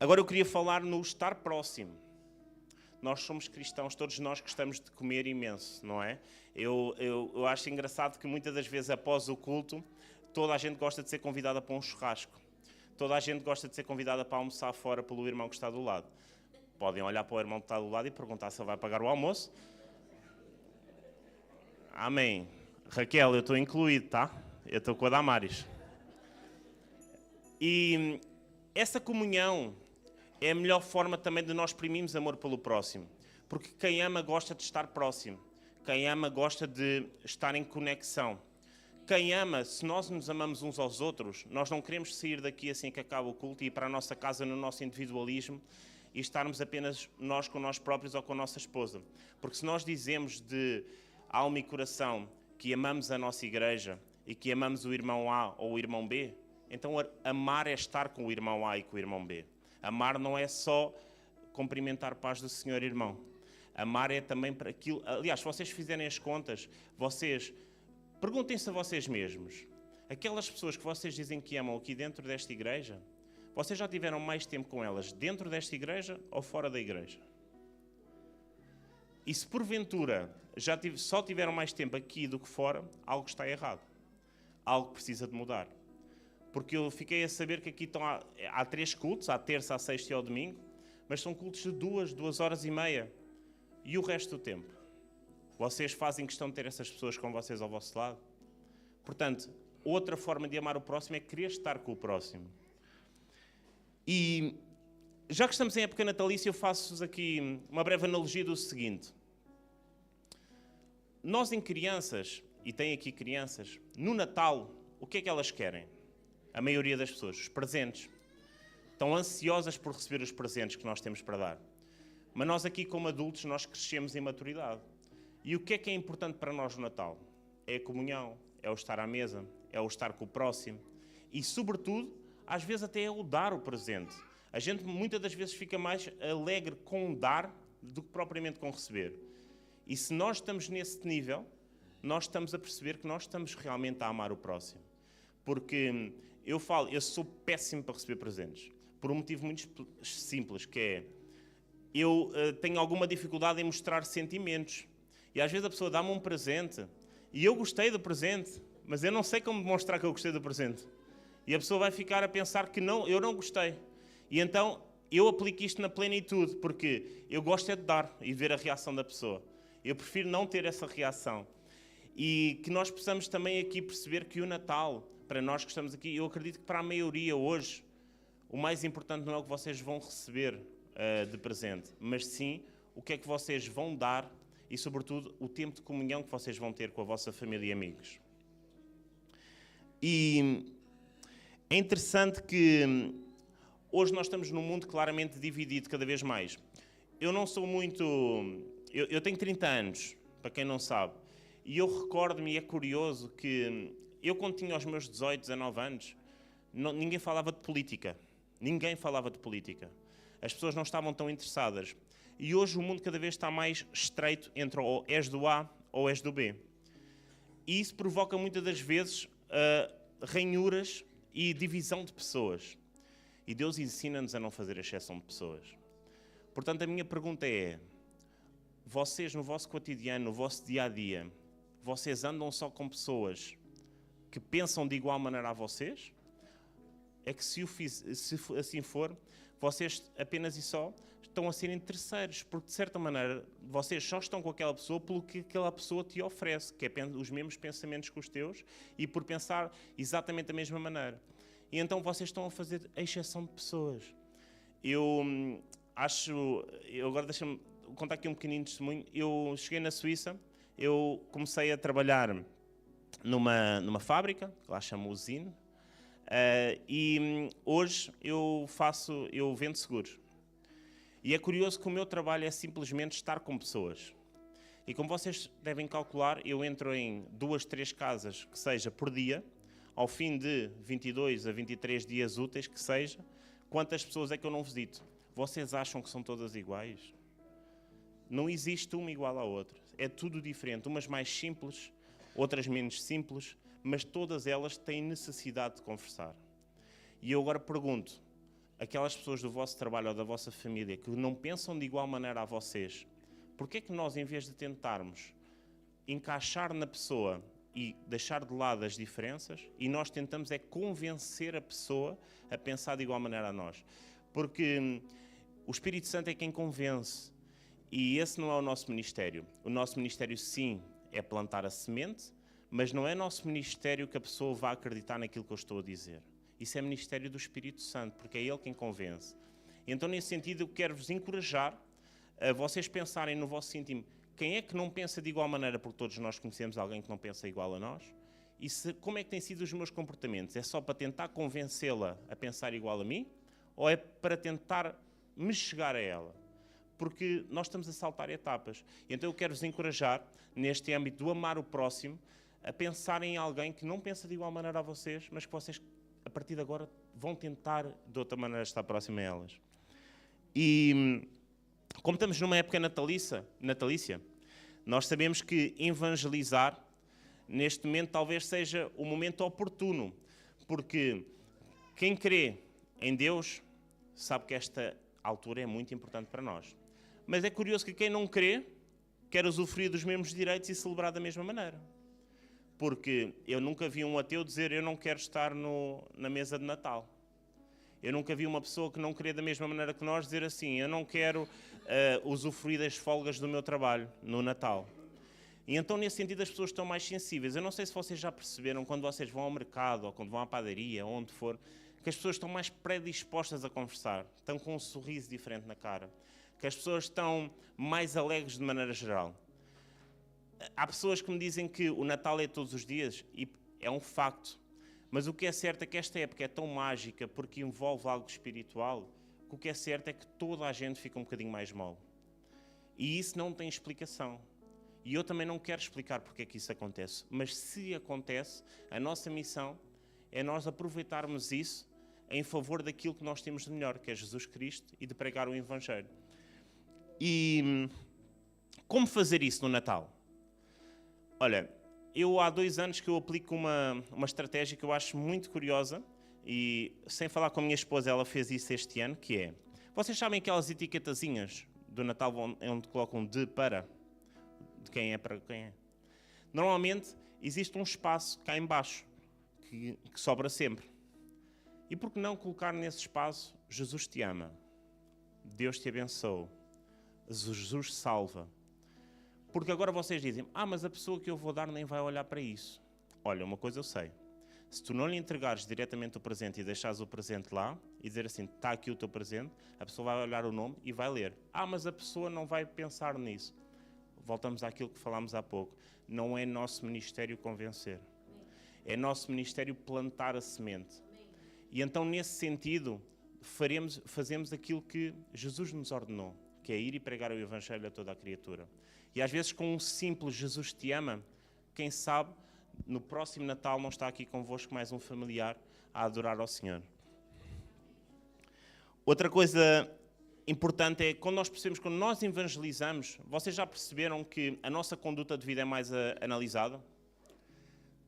Agora eu queria falar no estar próximo. Nós somos cristãos, todos nós gostamos de comer imenso, não é? Eu acho engraçado que muitas das vezes após o culto, toda a gente gosta de ser convidada para um churrasco. Toda a gente gosta de ser convidada para almoçar fora pelo irmão que está do lado. Podem olhar para o irmão que está do lado e perguntar se ele vai pagar o almoço. Amém. Raquel, eu estou incluído, tá? Eu estou com a Damares. E essa comunhão é a melhor forma também de nós exprimirmos amor pelo próximo. Porque quem ama gosta de estar próximo. Quem ama gosta de estar em conexão. Quem ama, se nós nos amamos uns aos outros, nós não queremos sair daqui assim que acaba o culto e ir para a nossa casa no nosso individualismo e estarmos apenas nós com nós próprios ou com a nossa esposa. Porque se nós dizemos de alma e coração que amamos a nossa igreja e que amamos o irmão A ou o irmão B, então amar é estar com o irmão A e com o irmão B. Amar não é só cumprimentar paz do Senhor, irmão. Amar é também para aquilo... Aliás, se vocês fizerem as contas, vocês perguntem-se a vocês mesmos. Aquelas pessoas que vocês dizem que amam aqui dentro desta igreja, vocês já tiveram mais tempo com elas dentro desta igreja ou fora da igreja? E se porventura só tiveram mais tempo aqui do que fora, algo está errado. Algo precisa de mudar. Porque eu fiquei a saber que aqui estão há 3 cultos, à terça, à sexta e ao domingo, mas são cultos de 2 horas e meia. E o resto do tempo? Vocês fazem questão de ter essas pessoas com vocês ao vosso lado? Portanto, outra forma de amar o próximo é querer estar com o próximo. E já que estamos em época natalícia, eu faço-vos aqui uma breve analogia do seguinte. Nós em crianças, e tem aqui crianças, no Natal, o que é que elas querem? A maioria das pessoas, os presentes. Estão ansiosas por receber os presentes que nós temos para dar. Mas nós aqui como adultos, nós crescemos em maturidade. E o que é importante para nós no Natal? É a comunhão, é o estar à mesa, é o estar com o próximo. E sobretudo, às vezes até é o dar o presente. A gente muitas das vezes fica mais alegre com dar do que propriamente com receber. E se nós estamos nesse nível, nós estamos a perceber que nós estamos realmente a amar o próximo. Porque eu sou péssimo para receber presentes. Por um motivo muito simples, que é, eu tenho alguma dificuldade em mostrar sentimentos. E às vezes a pessoa dá-me um presente, e eu gostei do presente, mas eu não sei como demonstrar que eu gostei do presente. E a pessoa vai ficar a pensar que não, eu não gostei. E então eu aplico isto na plenitude, porque eu gosto é de dar e ver a reação da pessoa. Eu prefiro não ter essa reação. E que nós possamos também aqui perceber que o Natal, para nós que estamos aqui, eu acredito que para a maioria hoje, o mais importante não é o que vocês vão receber de presente, mas sim o que é que vocês vão dar e, sobretudo, o tempo de comunhão que vocês vão ter com a vossa família e amigos. E é interessante que hoje nós estamos num mundo claramente dividido cada vez mais. Eu não sou muito... Eu tenho 30 anos, para quem não sabe, e eu recordo-me, e é curioso, que eu quando tinha os meus 18, 19 anos, ninguém falava de política. Ninguém falava de política. As pessoas não estavam tão interessadas. E hoje o mundo cada vez está mais estreito entre ou és do A ou és do B. E isso provoca muitas das vezes ranhuras e divisão de pessoas. E Deus ensina-nos a não fazer exceção de pessoas. Portanto, a minha pergunta é, vocês no vosso cotidiano, no vosso dia-a-dia, vocês andam só com pessoas que pensam de igual maneira a vocês? É que se assim for, vocês apenas e só estão a serem terceiros, porque de certa maneira vocês só estão com aquela pessoa pelo que aquela pessoa te oferece, que é os mesmos pensamentos que os teus e por pensar exatamente da mesma maneira. E então vocês estão a fazer a exceção de pessoas. Eu agora deixa-me contar aqui um pequenino testemunho. Eu cheguei na Suíça, eu comecei a trabalhar numa fábrica, que lá chama usina, e hoje eu vendo seguros. E é curioso que o meu trabalho é simplesmente estar com pessoas. E como vocês devem calcular, eu entro em 2, 3 casas, que seja por dia, ao fim de 22 a 23 dias úteis, que seja, quantas pessoas é que eu não visito? Vocês acham que são todas iguais? Não existe uma igual à outra. É tudo diferente. Umas mais simples, outras menos simples, mas todas elas têm necessidade de conversar. E eu agora pergunto, aquelas pessoas do vosso trabalho ou da vossa família que não pensam de igual maneira a vocês, porquê é que nós, em vez de tentarmos encaixar na pessoa e deixar de lado as diferenças, e nós tentamos é convencer a pessoa a pensar de igual maneira a nós? Porque o Espírito Santo é quem convence, e esse não é o nosso ministério. O nosso ministério, sim, é plantar a semente, mas não é nosso ministério que a pessoa vá acreditar naquilo que eu estou a dizer. Isso é ministério do Espírito Santo, porque é Ele quem convence. Então, nesse sentido, eu quero-vos encorajar a vocês pensarem no vosso íntimo. Quem é que não pensa de igual maneira? Porque todos nós conhecemos alguém que não pensa igual a nós. E como é que têm sido os meus comportamentos? É só para tentar convencê-la a pensar igual a mim? Ou é para tentar me chegar a ela? Porque nós estamos a saltar etapas. Então eu quero-vos encorajar, neste âmbito do amar o próximo, a pensar em alguém que não pensa de igual maneira a vocês, mas que vocês, a partir de agora, vão tentar de outra maneira estar próximo a elas. E como estamos numa época natalícia, nós sabemos que evangelizar, neste momento, talvez seja o momento oportuno, porque quem crê em Deus sabe que esta altura é muito importante para nós. Mas é curioso que quem não crê quer usufruir dos mesmos direitos e celebrar da mesma maneira. Porque eu nunca vi um ateu dizer eu não quero estar na mesa de Natal. Eu nunca vi uma pessoa que não crê da mesma maneira que nós dizer assim, eu não quero usufruir das folgas do meu trabalho no Natal. E então, nesse sentido, as pessoas estão mais sensíveis. Eu não sei se vocês já perceberam, quando vocês vão ao mercado, ou quando vão à padaria, onde for, que as pessoas estão mais predispostas a conversar, estão com um sorriso diferente na cara, que as pessoas estão mais alegres de maneira geral. Há pessoas que me dizem que o Natal é todos os dias, e é um facto, mas o que é certo é que esta época é tão mágica, porque envolve algo espiritual, que o que é certo é que toda a gente fica um bocadinho mais mole. E isso não tem explicação. E eu também não quero explicar porque é que isso acontece, mas se acontece, a nossa missão é nós aproveitarmos isso em favor daquilo que nós temos de melhor, que é Jesus Cristo, e de pregar o Evangelho. E como fazer isso no Natal? Olha, eu há 2 anos que eu aplico uma estratégia que eu acho muito curiosa, e sem falar com a minha esposa, ela fez isso este ano, que é, vocês sabem aquelas etiquetazinhas do Natal onde colocam de para quem é para quem é? Normalmente existe um espaço cá em baixo que sobra sempre. E por que não colocar nesse espaço, Jesus te ama, Deus te abençoe, Jesus salva. Porque agora vocês dizem, mas a pessoa que eu vou dar nem vai olhar para isso. Olha, uma coisa eu sei, se tu não lhe entregares diretamente o presente e deixares o presente lá, e dizer assim, está aqui o teu presente, a pessoa vai olhar o nome e vai ler. Mas a pessoa não vai pensar nisso. Voltamos àquilo que falámos há pouco. Não é nosso ministério convencer. É nosso ministério plantar a semente. E então, nesse sentido, fazemos aquilo que Jesus nos ordenou, que é ir e pregar o Evangelho a toda a criatura. E às vezes, com um simples Jesus te ama, quem sabe, no próximo Natal não está aqui convosco mais um familiar a adorar ao Senhor. Outra coisa importante é, quando nós evangelizamos, vocês já perceberam que a nossa conduta de vida é mais analisada?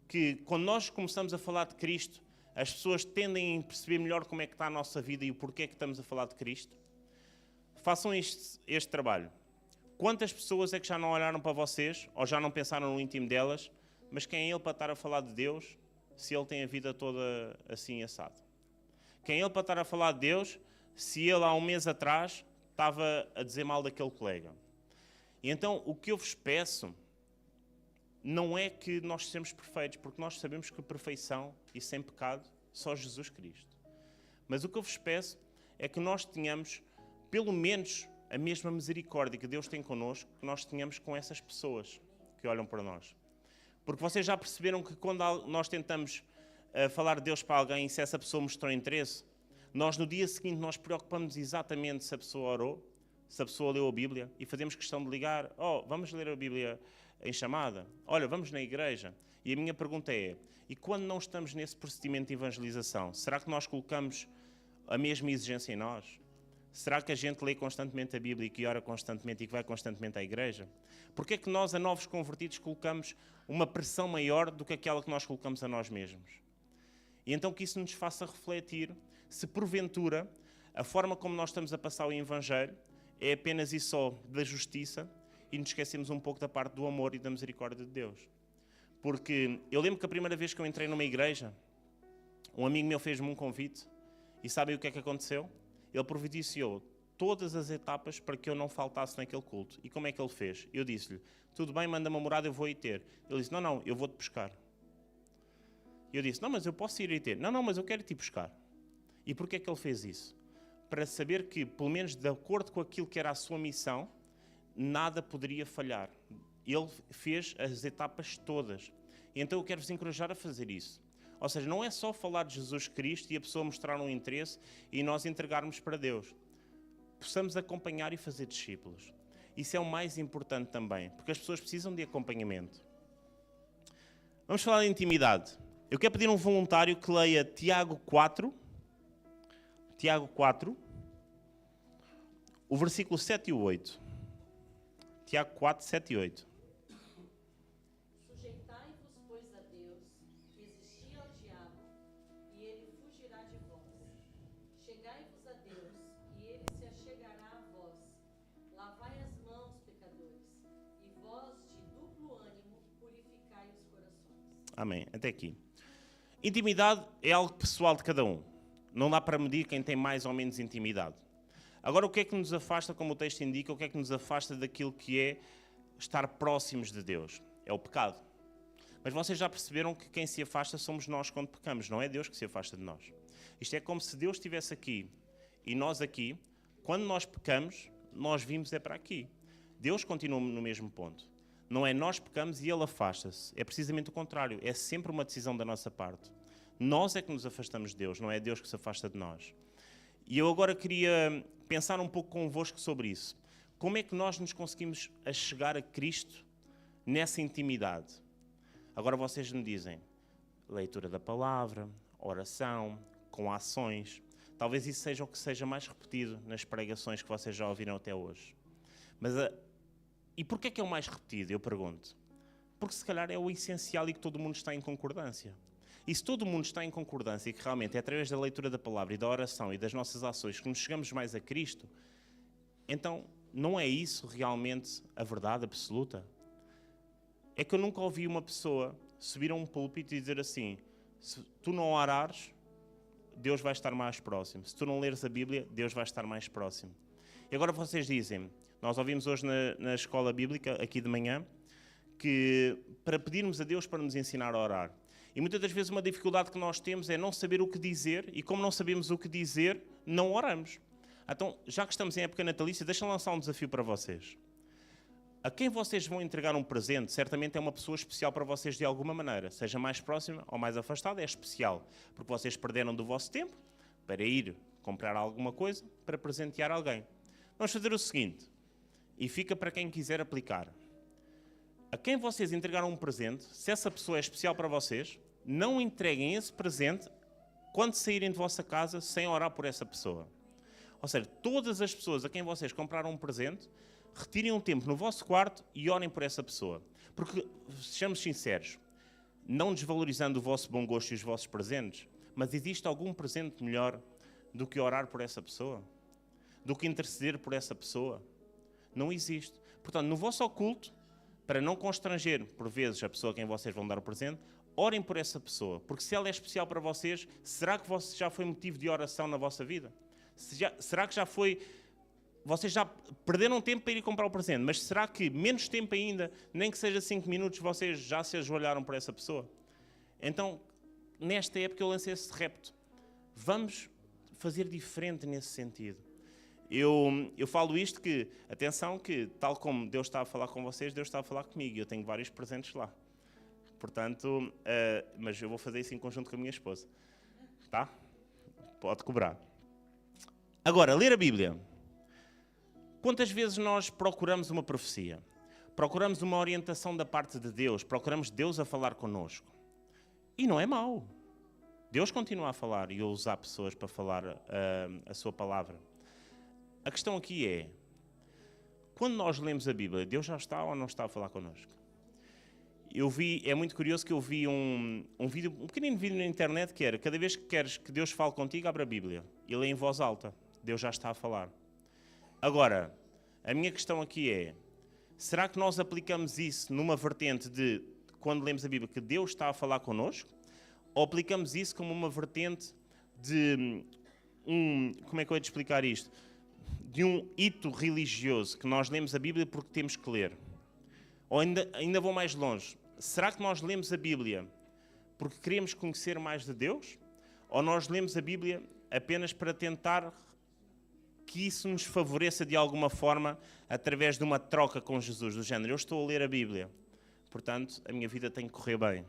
Que quando nós começamos a falar de Cristo, as pessoas tendem a perceber melhor como é que está a nossa vida e o porquê que estamos a falar de Cristo? Façam este trabalho. Quantas pessoas é que já não olharam para vocês, ou já não pensaram no íntimo delas, mas quem é ele para estar a falar de Deus, se ele tem a vida toda assim assado? Quem é ele para estar a falar de Deus, se ele há um mês atrás estava a dizer mal daquele colega? E então, o que eu vos peço não é que nós sejamos perfeitos, porque nós sabemos que a perfeição e sem pecado, só Jesus Cristo. Mas o que eu vos peço é que nós tenhamos, pelo menos, a mesma misericórdia que Deus tem connosco, que nós tenhamos com essas pessoas que olham para nós. Porque vocês já perceberam que quando nós tentamos falar de Deus para alguém e se essa pessoa mostrou interesse, nós no dia seguinte nós preocupamos exatamente se a pessoa orou, se a pessoa leu a Bíblia, e fazemos questão de ligar, vamos ler a Bíblia em chamada? Olha, vamos na igreja? E a minha pergunta é, e quando não estamos nesse procedimento de evangelização, será que nós colocamos a mesma exigência em nós? Será que a gente lê constantemente a Bíblia e que ora constantemente e que vai constantemente à igreja? Porque é que nós, a novos convertidos, colocamos uma pressão maior do que aquela que nós colocamos a nós mesmos? E então que isso nos faça refletir se porventura a forma como nós estamos a passar o Evangelho é apenas e só da justiça e nos esquecemos um pouco da parte do amor e da misericórdia de Deus. Porque eu lembro que a primeira vez que eu entrei numa igreja, um amigo meu fez-me um convite e sabem o que é que aconteceu? Ele providenciou todas as etapas para que eu não faltasse naquele culto. E como é que ele fez? Eu disse-lhe, tudo bem, manda-me a morada, eu vou ir ter. Ele disse, não, eu vou-te buscar. Eu disse, não, mas eu posso ir e ter. Não, mas eu quero te buscar. E porquê é que ele fez isso? Para saber que, pelo menos de acordo com aquilo que era a sua missão, nada poderia falhar. Ele fez as etapas todas. E então eu quero-vos encorajar a fazer isso. Ou seja, não é só falar de Jesus Cristo e a pessoa mostrar um interesse e nós entregarmos para Deus. Possamos acompanhar e fazer discípulos. Isso é o mais importante também, porque as pessoas precisam de acompanhamento. Vamos falar de intimidade. Eu quero pedir a um voluntário que leia Tiago 4, o versículo 7 e o 8. Tiago 4, 7 e 8. Sujeitai-vos, pois, a Deus, resisti ao diabo, e ele fugirá de vós. Chegai-vos a Deus, e ele se achegará a vós. Lavai as mãos, pecadores, e vós, de duplo ânimo, purificai os corações. Amém. Até aqui. Intimidade é algo pessoal de cada um. Não dá para medir quem tem mais ou menos intimidade. Agora, o que é que nos afasta, como o texto indica, o que é que nos afasta daquilo que é estar próximos de Deus? É o pecado. Mas vocês já perceberam que quem se afasta somos nós quando pecamos, não é Deus que se afasta de nós. Isto é como se Deus estivesse aqui e nós aqui. Quando nós pecamos, nós vimos é para aqui. Deus continua no mesmo ponto. Não é nós pecamos e Ele afasta-se. É precisamente o contrário. É sempre uma decisão da nossa parte. Nós é que nos afastamos de Deus, não é Deus que se afasta de nós. E eu agora queria pensar um pouco convosco sobre isso. Como é que nós nos conseguimos achegar a Cristo nessa intimidade? Agora vocês me dizem, leitura da palavra, oração, com ações. Talvez isso seja o que seja mais repetido nas pregações que vocês já ouviram até hoje. E porquê é que é o mais repetido, eu pergunto? Porque se calhar é o essencial e que todo mundo está em concordância. E se todo mundo está em concordância e que realmente é através da leitura da palavra e da oração e das nossas ações que nos chegamos mais a Cristo, então não é isso realmente a verdade absoluta? É que eu nunca ouvi uma pessoa subir a um púlpito e dizer assim, se tu não orares, Deus vai estar mais próximo. Se tu não leres a Bíblia, Deus vai estar mais próximo. E agora vocês dizem, nós ouvimos hoje na escola bíblica, aqui de manhã, que para pedirmos a Deus para nos ensinar a orar. E muitas das vezes uma dificuldade que nós temos é não saber o que dizer, e como não sabemos o que dizer, não oramos. Então, já que estamos em época natalícia, deixa-me lançar um desafio para vocês. A quem vocês vão entregar um presente, certamente é uma pessoa especial para vocês de alguma maneira. Seja mais próxima ou mais afastada, é especial. Porque vocês perderam do vosso tempo para ir comprar alguma coisa, para presentear alguém. Vamos fazer o seguinte, e fica para quem quiser aplicar. A quem vocês entregaram um presente, se essa pessoa é especial para vocês, não entreguem esse presente quando saírem de vossa casa sem orar por essa pessoa. Ou seja, todas as pessoas a quem vocês compraram um presente, retirem um tempo no vosso quarto e orem por essa pessoa. Porque, sejamos sinceros, não desvalorizando o vosso bom gosto e os vossos presentes, mas existe algum presente melhor do que orar por essa pessoa? Do que interceder por essa pessoa? Não existe. Portanto, no vosso oculto, para não constranger, por vezes, a pessoa a quem vocês vão dar o presente, orem por essa pessoa. Porque se ela é especial para vocês, será que já foi motivo de oração na vossa vida? Será que já foi... Vocês já perderam tempo para ir comprar o presente, mas será que menos tempo ainda, nem que seja 5 minutos, vocês já se ajoelharam por essa pessoa? Então, nesta época eu lancei esse repto. Vamos fazer diferente nesse sentido. Eu falo isto que, atenção, que tal como Deus está a falar com vocês, Deus está a falar comigo. Eu tenho vários presentes lá. Portanto, mas eu vou fazer isso em conjunto com a minha esposa. Tá? Pode cobrar. Agora, ler a Bíblia. Quantas vezes nós procuramos uma profecia? Procuramos uma orientação da parte de Deus? Procuramos Deus a falar connosco? E não é mau. Deus continua a falar e a usar pessoas para falar a sua palavra. A questão aqui é, quando nós lemos a Bíblia, Deus já está ou não está a falar connosco? É muito curioso que eu vi um pequenino vídeo na internet que era, cada vez que queres que Deus fale contigo, abre a Bíblia e lê em voz alta. Deus já está a falar. Agora, a minha questão aqui é, será que nós aplicamos isso numa vertente de, quando lemos a Bíblia, que Deus está a falar connosco? Ou aplicamos isso como uma vertente de como é que eu ia te explicar isto? De um hito religioso, que nós lemos a Bíblia porque temos que ler. Ou ainda vou mais longe. Será que nós lemos a Bíblia porque queremos conhecer mais de Deus? Ou nós lemos a Bíblia apenas para tentar que isso nos favoreça de alguma forma através de uma troca com Jesus, do género, eu estou a ler a Bíblia, portanto, a minha vida tem que correr bem.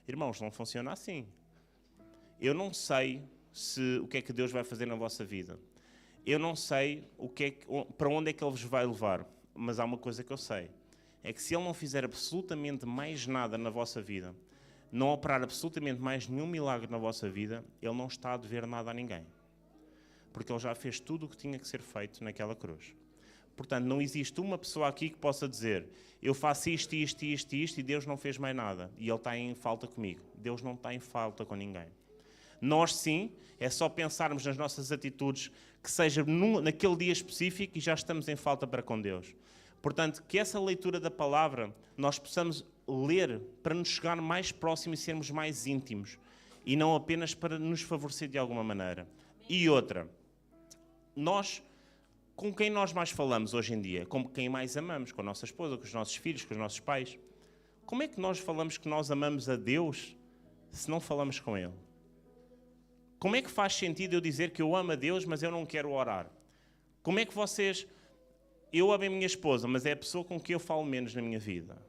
Irmãos, não funciona assim. Eu não sei o que é que Deus vai fazer na vossa vida. Eu não sei para onde é que Ele vos vai levar, mas há uma coisa que eu sei, é que se Ele não fizer absolutamente mais nada na vossa vida, não operar absolutamente mais nenhum milagre na vossa vida, Ele não está a dever nada a ninguém. Porque Ele já fez tudo o que tinha que ser feito naquela cruz. Portanto, não existe uma pessoa aqui que possa dizer eu faço isto e Deus não fez mais nada e Ele está em falta comigo. Deus não está em falta com ninguém. Nós sim, é só pensarmos nas nossas atitudes que seja naquele dia específico e já estamos em falta para com Deus. Portanto, que essa leitura da palavra nós possamos ler para nos chegar mais próximo e sermos mais íntimos e não apenas para nos favorecer de alguma maneira. E outra, com quem nós mais falamos hoje em dia? Com quem mais amamos? Com a nossa esposa, com os nossos filhos, com os nossos pais? Como é que nós falamos que nós amamos a Deus se não falamos com Ele? Como é que faz sentido eu dizer que eu amo a Deus, mas eu não quero orar? Como é que eu amo a minha esposa, mas é a pessoa com quem eu falo menos na minha vida?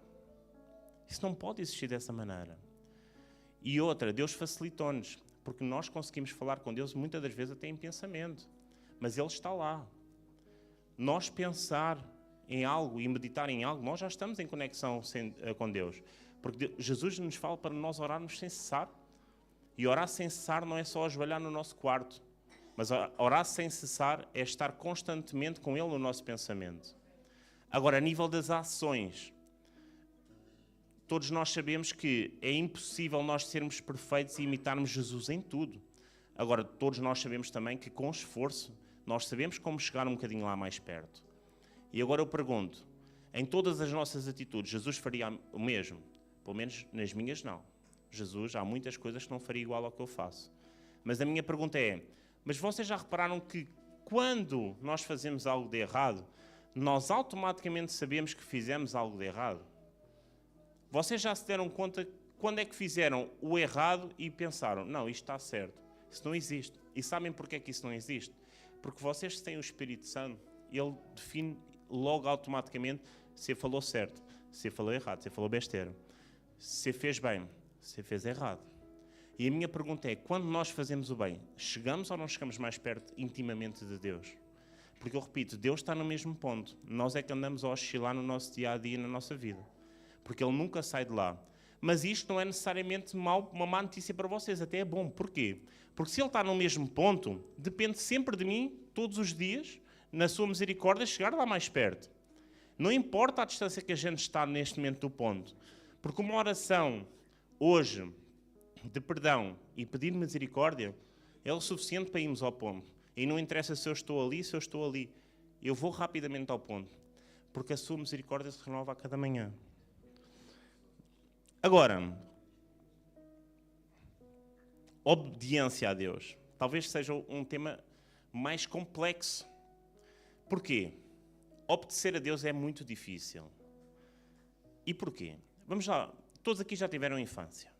Isso não pode existir dessa maneira. E outra, Deus facilitou-nos, porque nós conseguimos falar com Deus muitas das vezes até em pensamento, mas Ele está lá. Nós pensar em algo e meditar em algo, nós já estamos em conexão com Deus, porque Jesus nos fala para nós orarmos sem cessar. E orar sem cessar não é só ajoelhar no nosso quarto, mas orar sem cessar é estar constantemente com Ele no nosso pensamento. Agora, a nível das ações, todos nós sabemos que é impossível nós sermos perfeitos e imitarmos Jesus em tudo. Agora, todos nós sabemos também que com esforço, nós sabemos como chegar um bocadinho lá mais perto. E agora eu pergunto, em todas as nossas atitudes, Jesus faria o mesmo? Pelo menos nas minhas não. Jesus, há muitas coisas que não faria igual ao que eu faço. Mas a minha pergunta é, mas vocês já repararam que quando nós fazemos algo de errado, nós automaticamente sabemos que fizemos algo de errado? Vocês já se deram conta quando é que fizeram o errado e pensaram, não, isto está certo. Isso não existe. E sabem porque é que isso não existe? Porque vocês têm o Espírito Santo, ele define logo automaticamente se falou certo, se falou errado, se falou besteira, se fez bem, se fez errado. E a minha pergunta é, quando nós fazemos o bem, chegamos ou não chegamos mais perto intimamente de Deus? Porque eu repito, Deus está no mesmo ponto. Nós é que andamos a oscilar no nosso dia-a-dia, na nossa vida. Porque Ele nunca sai de lá. Mas isto não é necessariamente uma má notícia para vocês, até é bom. Porquê? Porque se Ele está no mesmo ponto, depende sempre de mim, todos os dias, na sua misericórdia, chegar lá mais perto. Não importa a distância que a gente está neste momento do ponto. Porque uma oração, hoje, de perdão e pedir misericórdia, é o suficiente para irmos ao ponto. E não interessa se eu estou ali, se eu estou ali. Eu vou rapidamente ao ponto. Porque a sua misericórdia se renova a cada manhã. Agora, obediência a Deus. Talvez seja um tema mais complexo. Porquê? Obedecer a Deus é muito difícil. E porquê? Vamos lá, todos aqui já tiveram infância.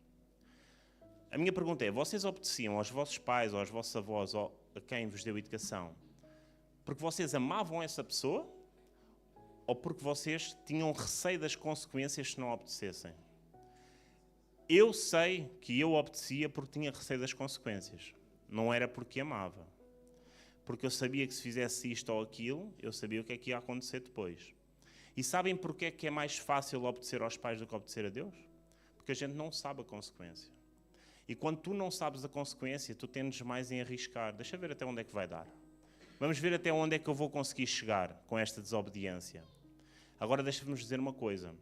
A minha pergunta é, vocês obedeciam aos vossos pais ou aos vossos avós ou a quem vos deu educação porque vocês amavam essa pessoa ou porque vocês tinham receio das consequências se não obedecessem? Eu sei que eu obedecia porque tinha receio das consequências. Não era porque amava. Porque eu sabia que se fizesse isto ou aquilo, eu sabia o que é que ia acontecer depois. E sabem porque é que é mais fácil obedecer aos pais do que obedecer a Deus? Porque a gente não sabe a consequência. E quando tu não sabes a consequência, tu tendes mais em arriscar. Deixa ver até onde é que vai dar. Vamos ver até onde é que eu vou conseguir chegar com esta desobediência. Agora deixa-nos dizer uma coisa.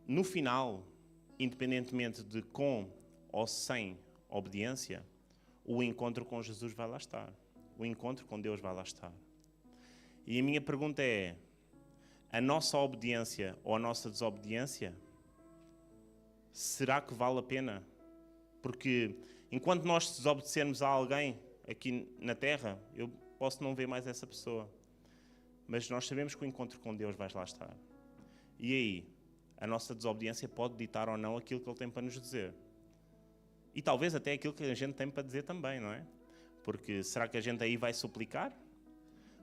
No final, independentemente de com ou sem obediência, o encontro com Jesus vai lá estar. O encontro com Deus vai lá estar. E a minha pergunta é, a nossa obediência ou a nossa desobediência, será que vale a pena? Porque enquanto nós desobedecermos a alguém aqui na terra, eu posso não ver mais essa pessoa. Mas nós sabemos que o encontro com Deus vai lá estar. E aí, a nossa desobediência pode ditar ou não aquilo que Ele tem para nos dizer. E talvez até aquilo que a gente tem para dizer também, não é? Porque será que a gente aí vai suplicar?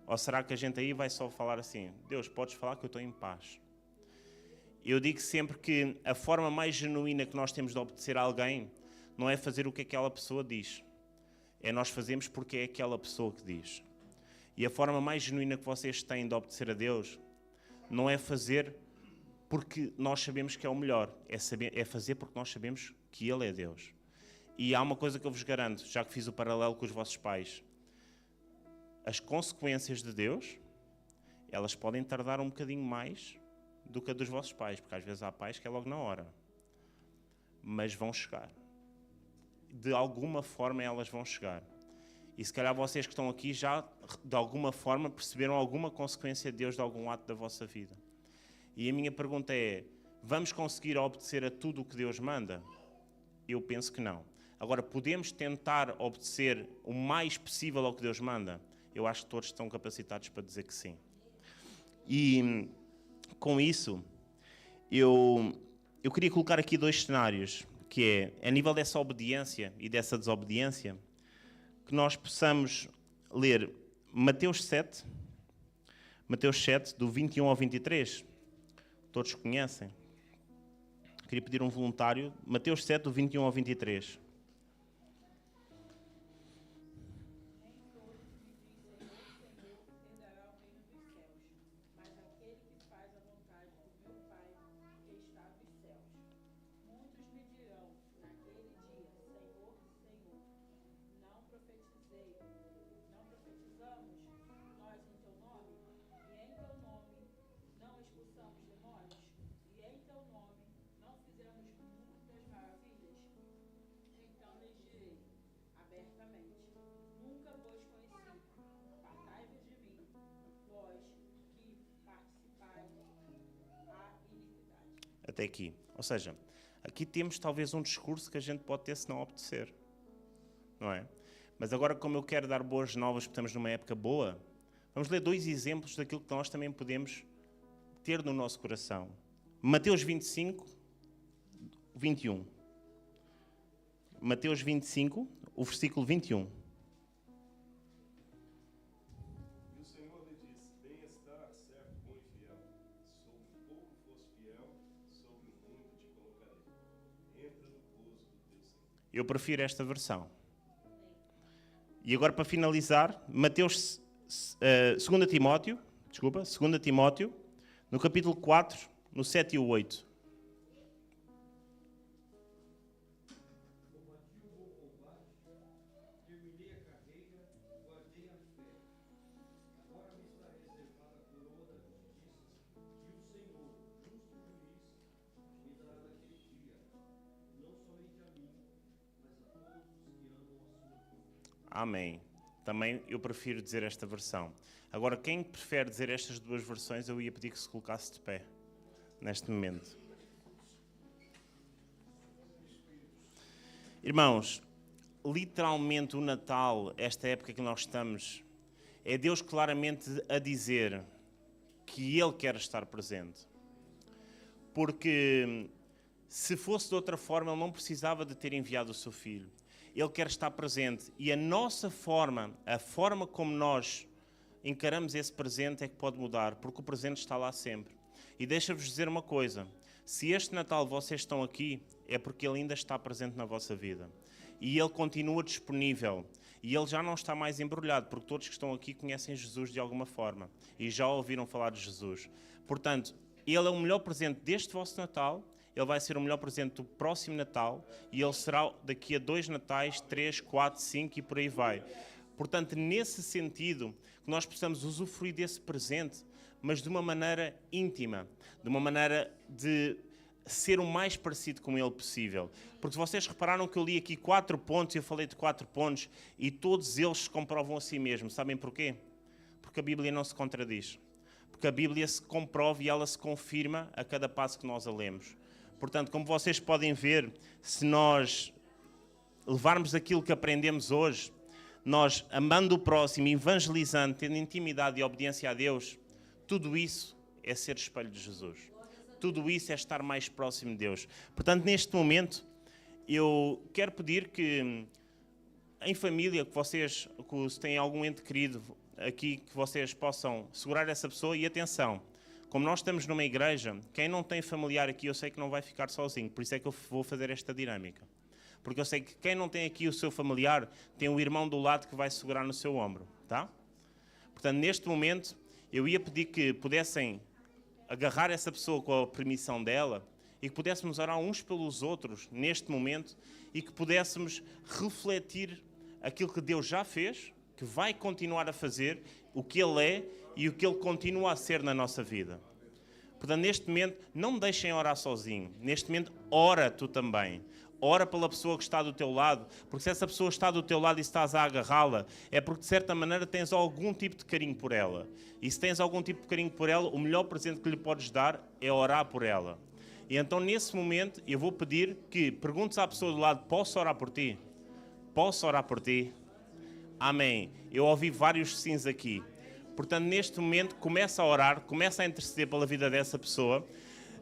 Ou será que a gente aí vai só falar assim, Deus, podes falar que eu estou em paz? Eu digo sempre que a forma mais genuína que nós temos de obedecer a alguém não é fazer o que aquela pessoa diz. É nós fazemos porque é aquela pessoa que diz. E a forma mais genuína que vocês têm de obedecer a Deus não é fazer porque nós sabemos que é o melhor. É fazer porque nós sabemos que Ele é Deus. E há uma coisa que eu vos garanto, já que fiz o paralelo com os vossos pais. As consequências de Deus, elas podem tardar um bocadinho mais do que a dos vossos pais, porque às vezes há pais que é logo na hora. Mas vão chegar. De alguma forma elas vão chegar. E se calhar vocês que estão aqui já, de alguma forma, perceberam alguma consequência de Deus de algum ato da vossa vida. E a minha pergunta é, vamos conseguir obedecer a tudo o que Deus manda? Eu penso que não. Agora, podemos tentar obedecer o mais possível ao que Deus manda? Eu acho que todos estão capacitados para dizer que sim. E com isso, eu queria colocar aqui dois cenários, que é, a nível dessa obediência e dessa desobediência, que nós possamos ler Mateus 7, do 21 ao 23. Todos conhecem? Queria pedir um voluntário. Mateus 7, do 21 ao 23. Até aqui. Ou seja, aqui temos talvez um discurso que a gente pode ter se não obedecer. não é? Mas agora, como eu quero dar boas novas, porque estamos numa época boa, vamos ler 2 exemplos daquilo que nós também podemos ter no nosso coração. Mateus 25, 21. Mateus 25, o versículo 21. E o Senhor lhe disse: bem-estar, servo bom e fiel. Sobre pouco fosse fiel, sobre muito te colocarei. Entra no gozo do teu Senhor. Eu prefiro esta versão. E agora, para finalizar, Mateus 2 Timóteo, no capítulo 4, no 7 e o 8. Amém. Também eu prefiro dizer esta versão. Agora, quem prefere dizer estas 2 versões, eu ia pedir que se colocasse de pé, neste momento. Irmãos, literalmente o Natal, esta época que nós estamos, é Deus claramente a dizer que Ele quer estar presente. Porque se fosse de outra forma, Ele não precisava de ter enviado o seu Filho. Ele quer estar presente e a nossa forma, a forma como nós encaramos esse presente é que pode mudar, porque o presente está lá sempre. E deixa-vos dizer uma coisa, se este Natal vocês estão aqui, é porque Ele ainda está presente na vossa vida. E Ele continua disponível. E Ele já não está mais embrulhado, porque todos que estão aqui conhecem Jesus de alguma forma e já ouviram falar de Jesus. Portanto, Ele é o melhor presente deste vosso Natal. Ele vai ser o melhor presente do próximo Natal e Ele será daqui a 2 Natais, 3, 4, 5 e por aí vai. Portanto, nesse sentido, que nós possamos usufruir desse presente, mas de uma maneira íntima, de uma maneira de ser o mais parecido com Ele possível. Porque vocês repararam que eu li aqui 4 pontos, eu falei de 4 pontos, e todos eles se comprovam a si mesmos. Sabem porquê? Porque a Bíblia não se contradiz. Porque a Bíblia se comprova e ela se confirma a cada passo que nós a lemos. Portanto, como vocês podem ver, se nós levarmos aquilo que aprendemos hoje, nós amando o próximo, evangelizando, tendo intimidade e obediência a Deus, tudo isso é ser espelho de Jesus. Tudo isso é estar mais próximo de Deus. Portanto, neste momento, eu quero pedir que, em família, que vocês, se têm algum ente querido aqui, que vocês possam segurar essa pessoa e atenção. Como nós estamos numa igreja, quem não tem familiar aqui, eu sei que não vai ficar sozinho. Por isso é que eu vou fazer esta dinâmica. Porque eu sei que quem não tem aqui o seu familiar, tem um irmão do lado que vai segurar no seu ombro, tá? Portanto, neste momento, eu ia pedir que pudessem agarrar essa pessoa com a permissão dela e que pudéssemos orar uns pelos outros neste momento e que pudéssemos refletir aquilo que Deus já fez, que vai continuar a fazer, o que Ele é e o que Ele continua a ser na nossa vida. Portanto, neste momento, não me deixem orar sozinho. Neste momento, ora tu também. Ora pela pessoa que está do teu lado, porque se essa pessoa está do teu lado e estás a agarrá-la, é porque de certa maneira tens algum tipo de carinho por ela. E se tens algum tipo de carinho por ela, o melhor presente que lhe podes dar é orar por ela. E então, nesse momento, eu vou pedir que perguntes à pessoa do lado: posso orar por ti? Posso orar por ti? Amém. Eu ouvi vários sims aqui. Portanto, neste momento, começa a orar, começa a interceder pela vida dessa pessoa.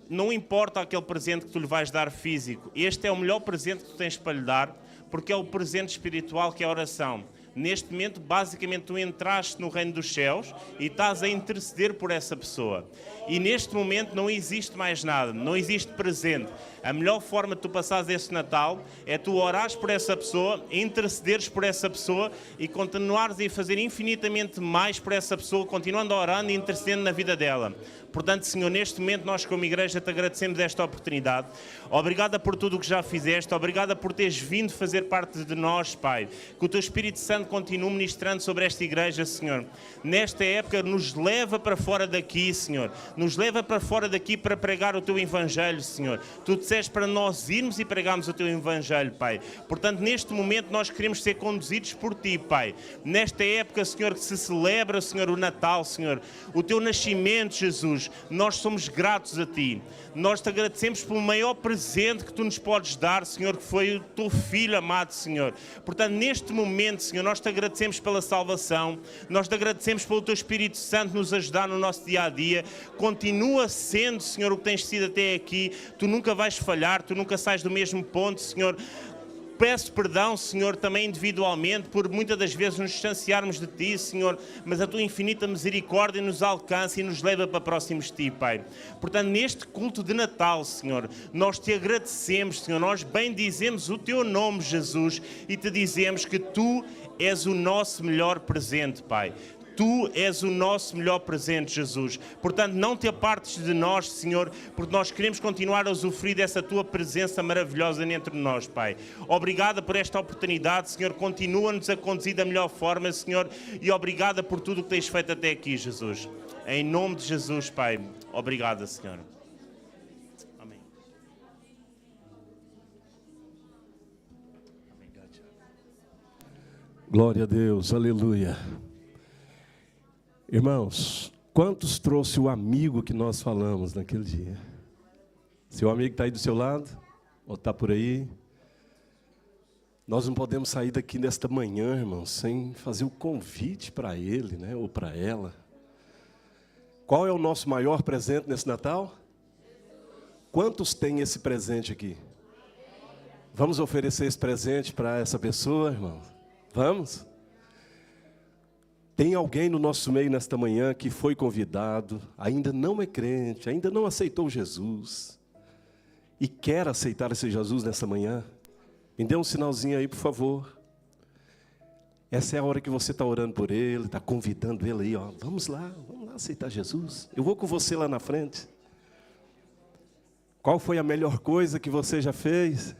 Não importa aquele presente que tu lhe vais dar físico. Este é o melhor presente que tu tens para lhe dar, porque é o presente espiritual, que é a oração. Neste momento, basicamente, tu entraste no reino dos céus e estás a interceder por essa pessoa. E neste momento não existe mais nada, não existe presente. A melhor forma de tu passares esse Natal é tu orares por essa pessoa, intercederes por essa pessoa e continuares a fazer infinitamente mais por essa pessoa, continuando orando e intercedendo na vida dela. Portanto, Senhor, neste momento nós como igreja te agradecemos esta oportunidade. Obrigada por tudo o que já fizeste, obrigada por teres vindo fazer parte de nós, Pai. Que o teu Espírito Santo Santo continue ministrando sobre esta igreja, Senhor. Nesta época, nos leva para fora daqui, Senhor. Nos leva para fora daqui para pregar o Teu Evangelho, Senhor. Tu disseste para nós irmos e pregarmos o Teu Evangelho, Pai. Portanto, neste momento, nós queremos ser conduzidos por Ti, Pai. Nesta época, Senhor, que se celebra, Senhor, o Natal, Senhor, o Teu nascimento, Jesus, nós somos gratos a Ti. Nós Te agradecemos pelo maior presente que Tu nos podes dar, Senhor, que foi o Teu Filho amado, Senhor. Portanto, neste momento, Senhor, nós Te agradecemos pela salvação, nós Te agradecemos pelo Teu Espírito Santo nos ajudar no nosso dia-a-dia. Continua sendo, Senhor, o que tens sido até aqui. Tu nunca vais falhar, Tu nunca sais do mesmo ponto, Senhor. Peço perdão, Senhor, também individualmente, por muitas das vezes nos distanciarmos de Ti, Senhor, mas a Tua infinita misericórdia nos alcança e nos leva para próximos de Ti, Pai. Portanto, neste culto de Natal, Senhor, nós Te agradecemos, Senhor, nós bendizemos o Teu nome, Jesus, e Te dizemos que Tu és o nosso melhor presente, Pai. Tu és o nosso melhor presente, Jesus. Portanto, não Te apartes de nós, Senhor, porque nós queremos continuar a usufruir dessa Tua presença maravilhosa entre nós, Pai. Obrigada por esta oportunidade, Senhor. Continua-nos a conduzir da melhor forma, Senhor, e obrigada por tudo o que Tens feito até aqui, Jesus. Em nome de Jesus, Pai. Obrigada, Senhor. Amém. Glória a Deus, aleluia. Irmãos, quantos trouxe o amigo que nós falamos naquele dia? Seu amigo está aí do seu lado? Ou está por aí? Nós não podemos sair daqui nesta manhã, irmãos, sem fazer o convite para ele, né, ou para ela. Qual é o nosso maior presente nesse Natal? Quantos têm esse presente aqui? Vamos oferecer esse presente para essa pessoa, irmão? Vamos? Tem alguém no nosso meio nesta manhã que foi convidado, ainda não é crente, ainda não aceitou Jesus e quer aceitar esse Jesus nessa manhã? Me dê um sinalzinho aí, por favor. Essa é a hora que você está orando por ele, está convidando ele aí, ó. Vamos lá aceitar Jesus. Eu vou com você lá na frente. Qual foi a melhor coisa que você já fez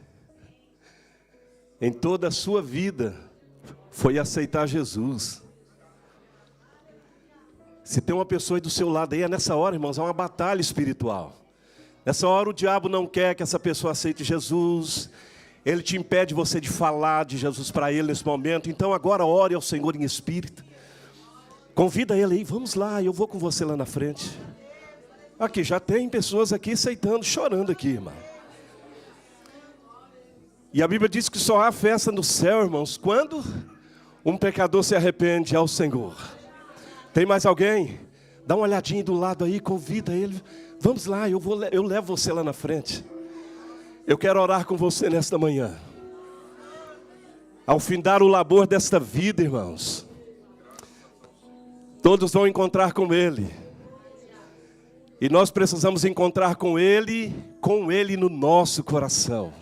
em toda a sua vida? Foi aceitar Jesus. Se tem uma pessoa aí do seu lado aí, é nessa hora, irmãos, é uma batalha espiritual. Nessa hora o diabo não quer que essa pessoa aceite Jesus. Ele te impede você de falar de Jesus para ele nesse momento. Então agora ore ao Senhor em espírito. Convida ele aí, vamos lá, eu vou com você lá na frente. Aqui, já tem pessoas aqui aceitando, chorando aqui, irmão. E a Bíblia diz que só há festa no céu, irmãos, quando um pecador se arrepende ao Senhor. Tem mais alguém? Dá uma olhadinha do lado aí, convida ele. Vamos lá, eu levo você lá na frente. Eu quero orar com você nesta manhã. Ao findar o labor desta vida, irmãos, todos vão encontrar com Ele. E nós precisamos encontrar com Ele no nosso coração.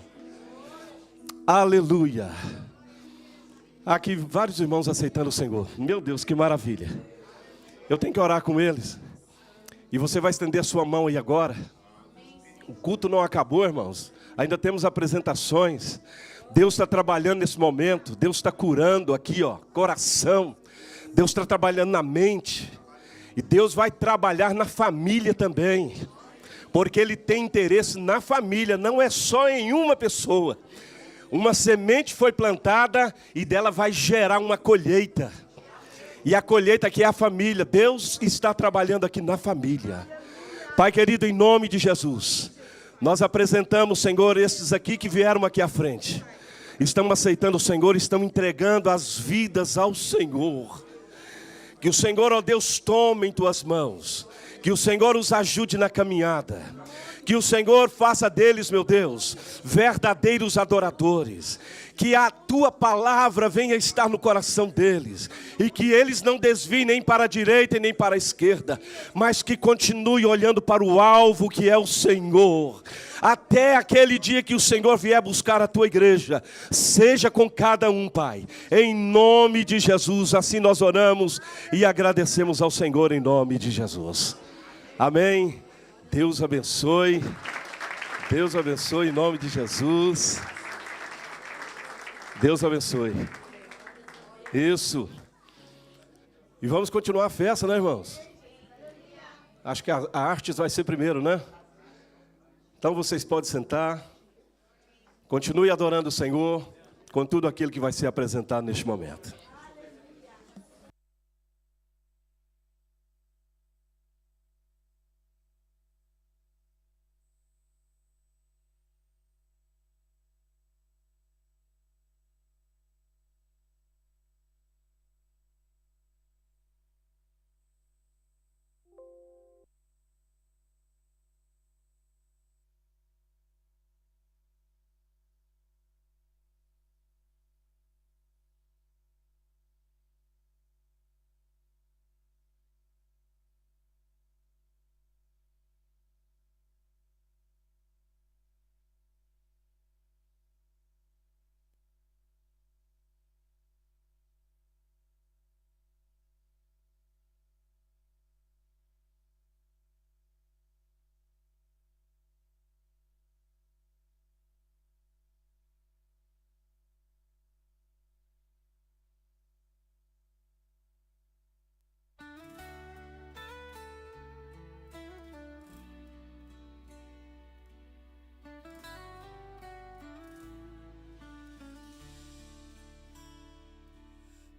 Aleluia. Aqui vários irmãos aceitando o Senhor. Meu Deus, que maravilha. Eu tenho que orar com eles. E você vai estender a sua mão aí agora. O culto não acabou, irmãos. Ainda temos apresentações. Deus está trabalhando nesse momento. Deus está curando aqui, ó, coração. Deus está trabalhando na mente. E Deus vai trabalhar na família também. Porque Ele tem interesse na família, não é só em uma pessoa. Uma semente foi plantada e dela vai gerar uma colheita. E a colheita aqui é a família. Deus está trabalhando aqui na família. Pai querido, em nome de Jesus, nós apresentamos, Senhor, esses aqui que vieram aqui à frente. Estão aceitando o Senhor, estão entregando as vidas ao Senhor. Que o Senhor, ó Deus, tome em tuas mãos. Que o Senhor os ajude na caminhada. Que o Senhor faça deles, meu Deus, verdadeiros adoradores. Que a tua palavra venha estar no coração deles. E que eles não desviem nem para a direita e nem para a esquerda. Mas que continue olhando para o alvo que é o Senhor. Até aquele dia que o Senhor vier buscar a tua igreja. Seja com cada um, Pai. Em nome de Jesus, assim nós oramos e agradecemos ao Senhor em nome de Jesus. Amém. Deus abençoe. Deus abençoe em nome de Jesus. Deus abençoe. Isso. E vamos continuar a festa, né, irmãos? Acho que a arte vai ser primeiro, né? Então vocês podem sentar. Continue adorando o Senhor com tudo aquilo que vai ser apresentado neste momento.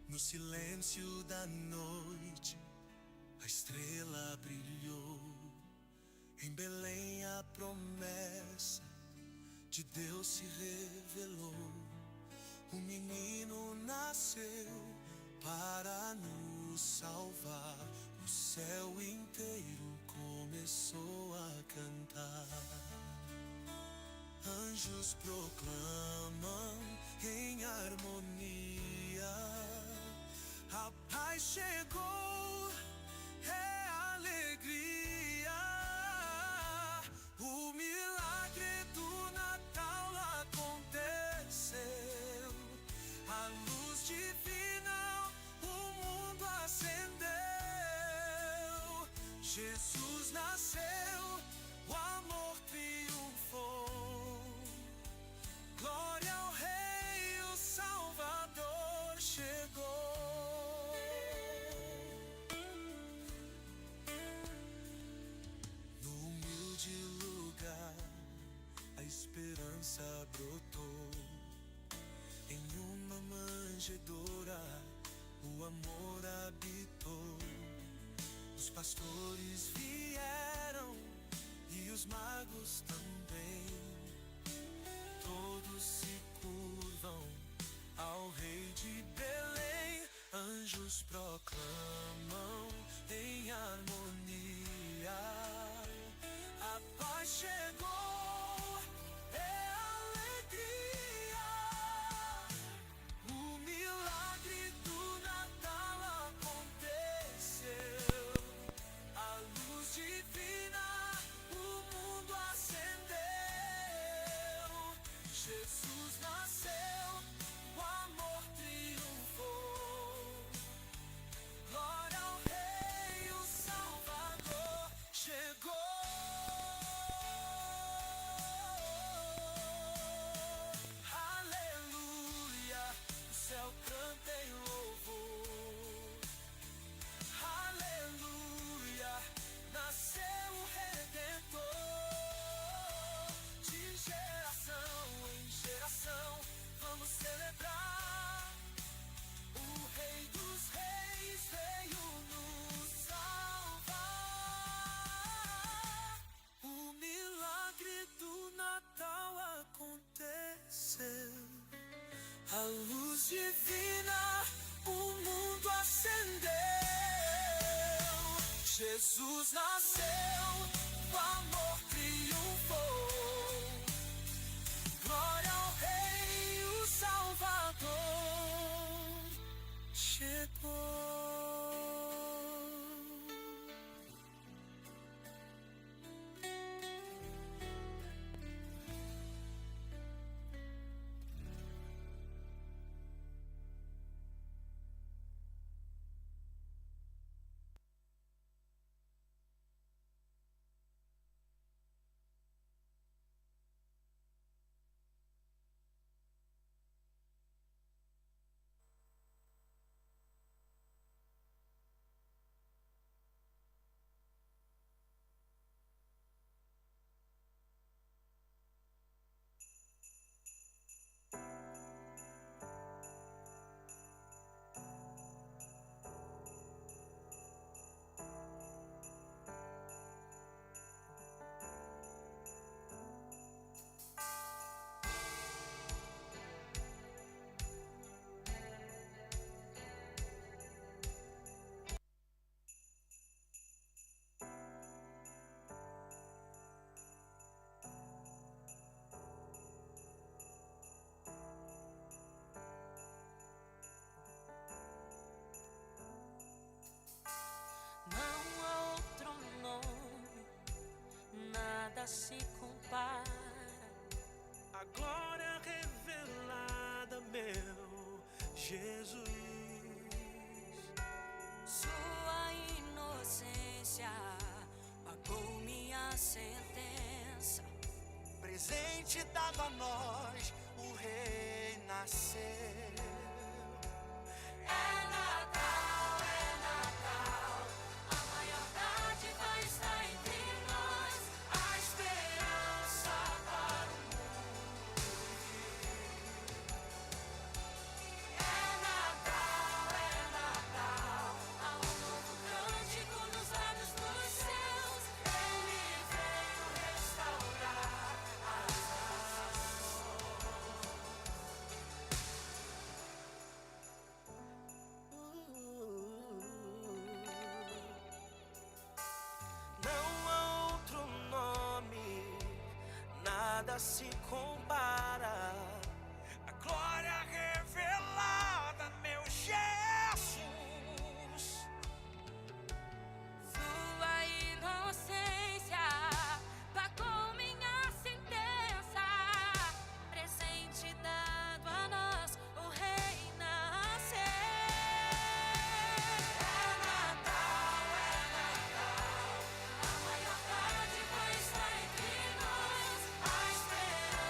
No silêncio da noite, a estrela brilhou. Em Belém a promessa de Deus se revelou. Um menino nasceu para nos salvar. O céu inteiro começou a cantar. Anjos proclamam em harmonia. A paz chegou, é alegria. O milagre do Natal aconteceu. A luz divina, o mundo acendeu. Jesus nasceu, o amor triunfou. Glória ao Rei, o Salvador chegou. Esperança brotou em uma manjedoura, o amor habitou. Os pastores vieram e os magos também. Todos se curvam ao Rei de Belém. Anjos proclamam em harmonia. A paz chegou. Jesus nasceu, o amor triunfou. Glória ao Rei, o Salvador chegou. Aleluia, o céu canta em louvor. Aleluia, nasceu o Redentor. De geração em geração, vamos celebrar. O Rei dos Reis veio nos salvar. O milagre do Natal aconteceu. A luz divina, o mundo acendeu. Jesus nasceu, o amor triunfou. Glória ao Rei, o Salvador chegou. presente dado a nós, o Rei nasceu. É Natal, a maior dádiva está entre nós, a esperança para o mundo vir. É Natal, há um novo cântico nos lábios dos céus, Ele veio restaurar as Não há outro nome, nada se compara. A glória revelada, meu Jesus. Sua inocência pagou minha sentença. Presente dado a nós, o Rei nasceu. É Natal, a maior dádiva está entre nós, a esperança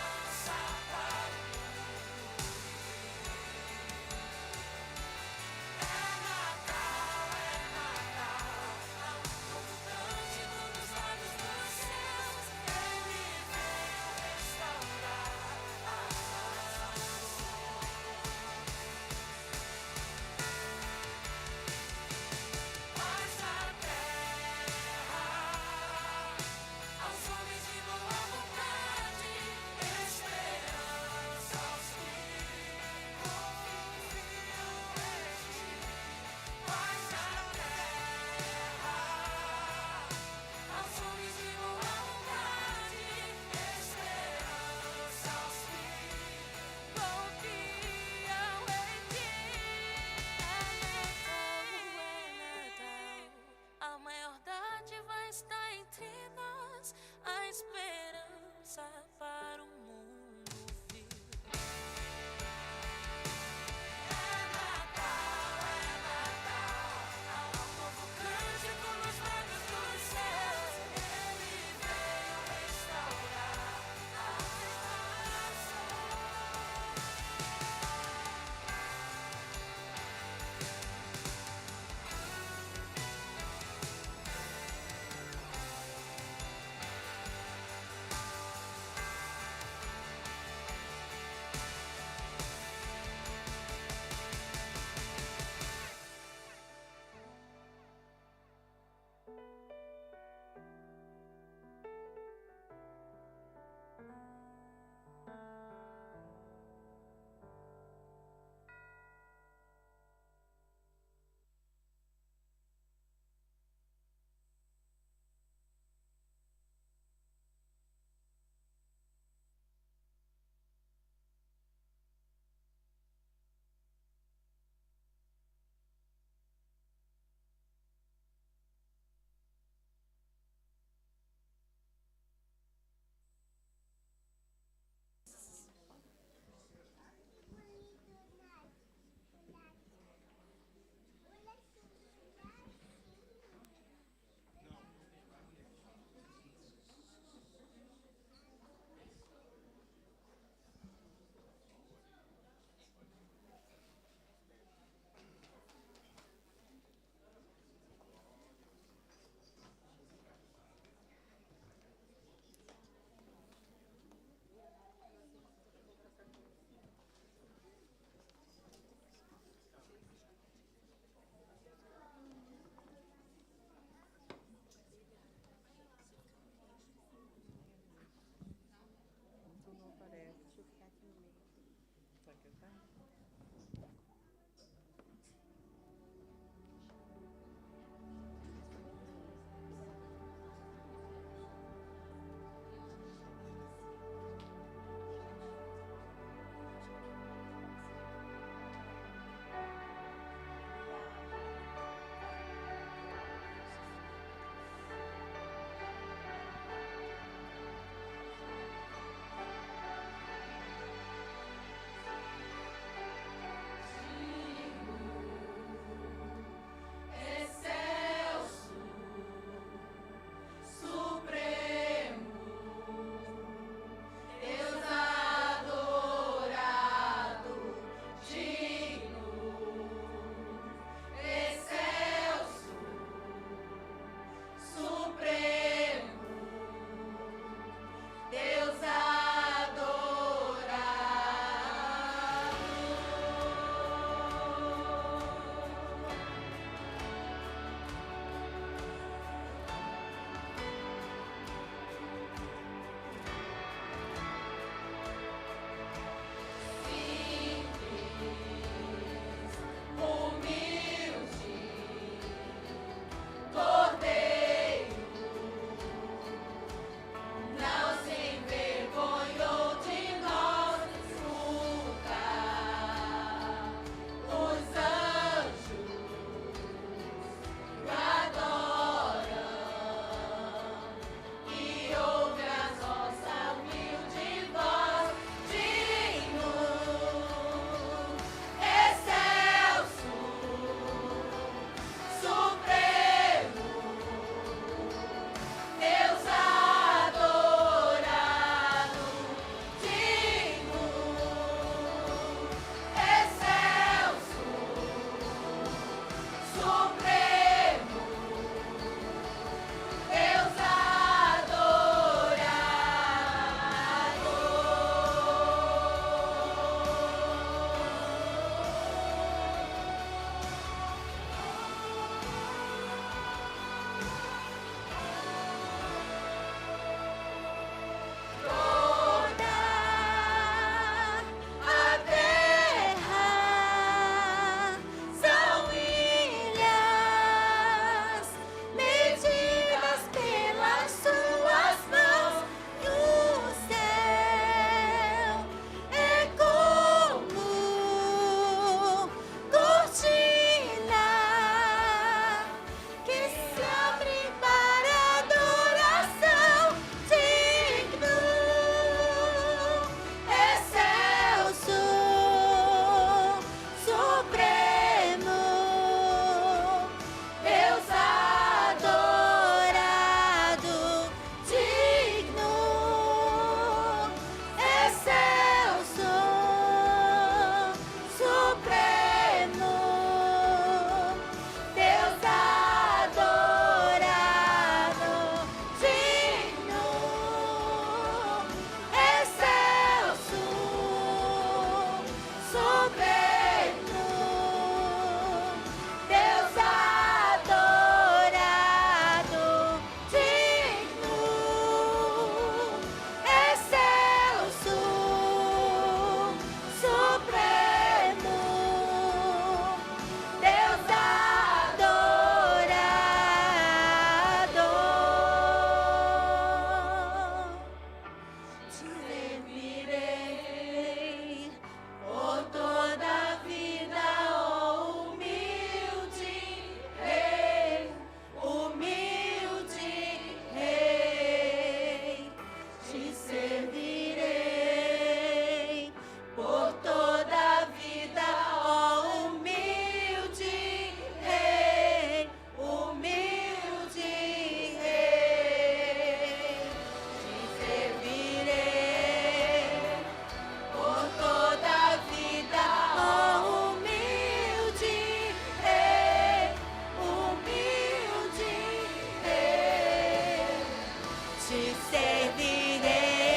te servirei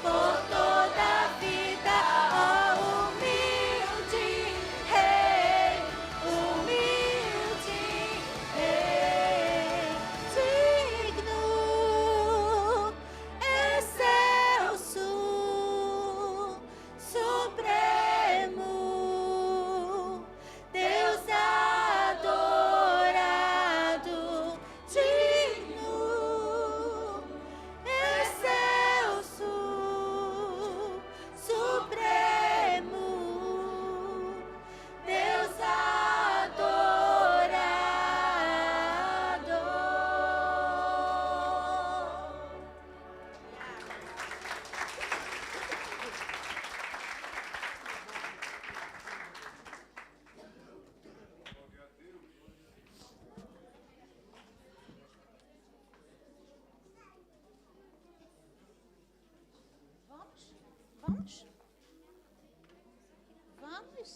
por toda a vida, ó humilde rei, digno, excelso, supremo, Deus adorado, digno, excelso, supremo, Deus adorado. Vamos? Vamos? Vamos?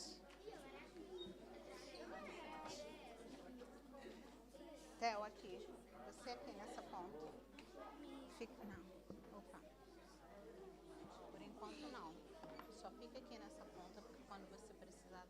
Theo, aqui. Você aqui nessa ponta. Fica. Não. Opa. Por enquanto não. Só fica aqui nessa ponta, porque quando você precisar.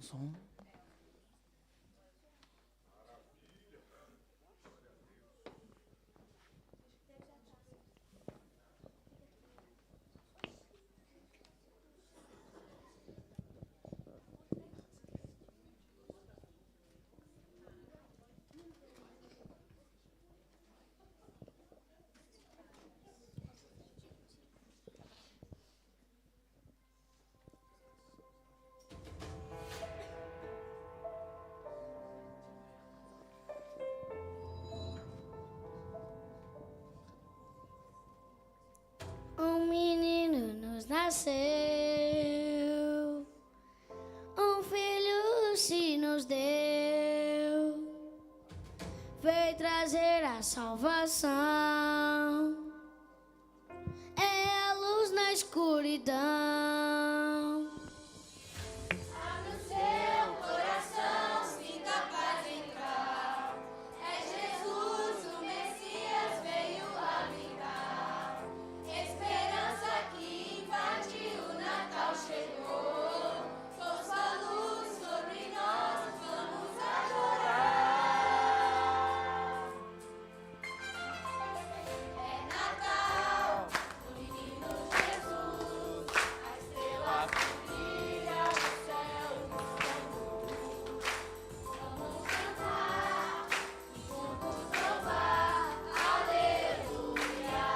Som. nasceu, um filho se nos deu, veio trazer a salvação, é a luz na escuridão. Abre o seu coração, sinta a paz entrar. É Jesus, o Messias, veio habitar. Esperança que invadiu, o Natal chegou. Com sua luz sobre nós, vamos adorar. É Natal, o menino Jesus, a estrela que brilha no céu nos conduz. Vamos cantar e juntos louvar. Aleluia,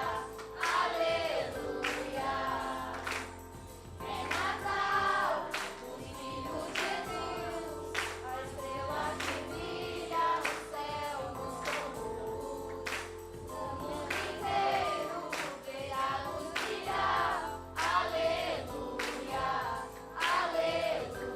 aleluia. É Natal, o menino Jesus, a estrela que brilha no céu nos conduz. O mundo inteiro vê a luz brilhar. Aleluia, aleluia.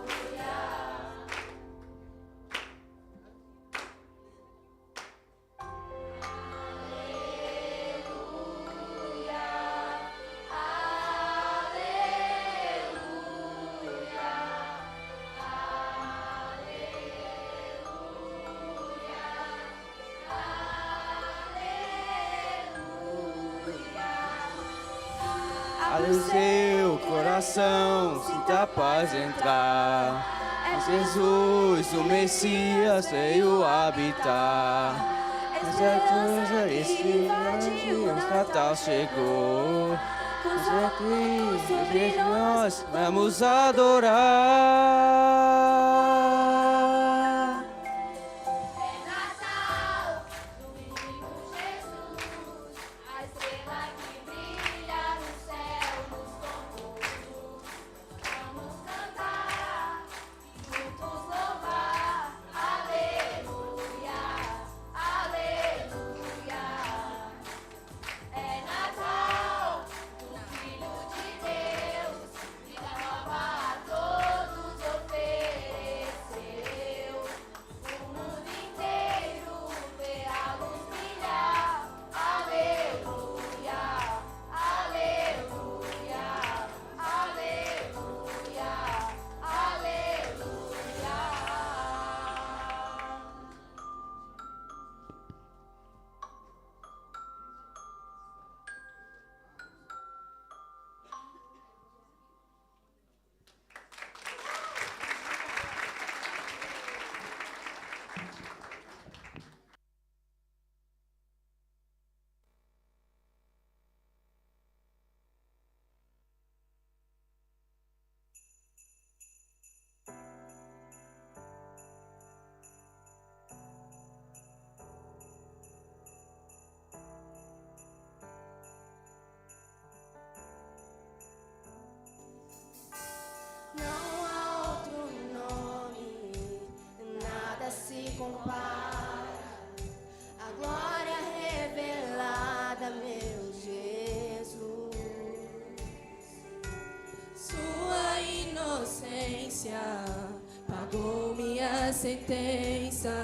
Abre o seu coração, sinta a paz entrar. É Jesus, o Messias, veio habitar. Esperança invadiu, o Natal chegou. Com sua cruz sobre nós, vamos adorar. É Natal, do menino Jesus, a estrela que brilha no céu nos conduz. Vamos cantar e juntos louvar. Aleluia, aleluia. É Natal, o Filho de Deus, vida nova a todos ofereceu. O mundo inteiro vê a luz brilhar. Aleluia, aleluia, aleluia, aleluia. Não há outro nome, nada se compara. A glória revelada, meu Jesus. Sua inocência pagou minha sentença.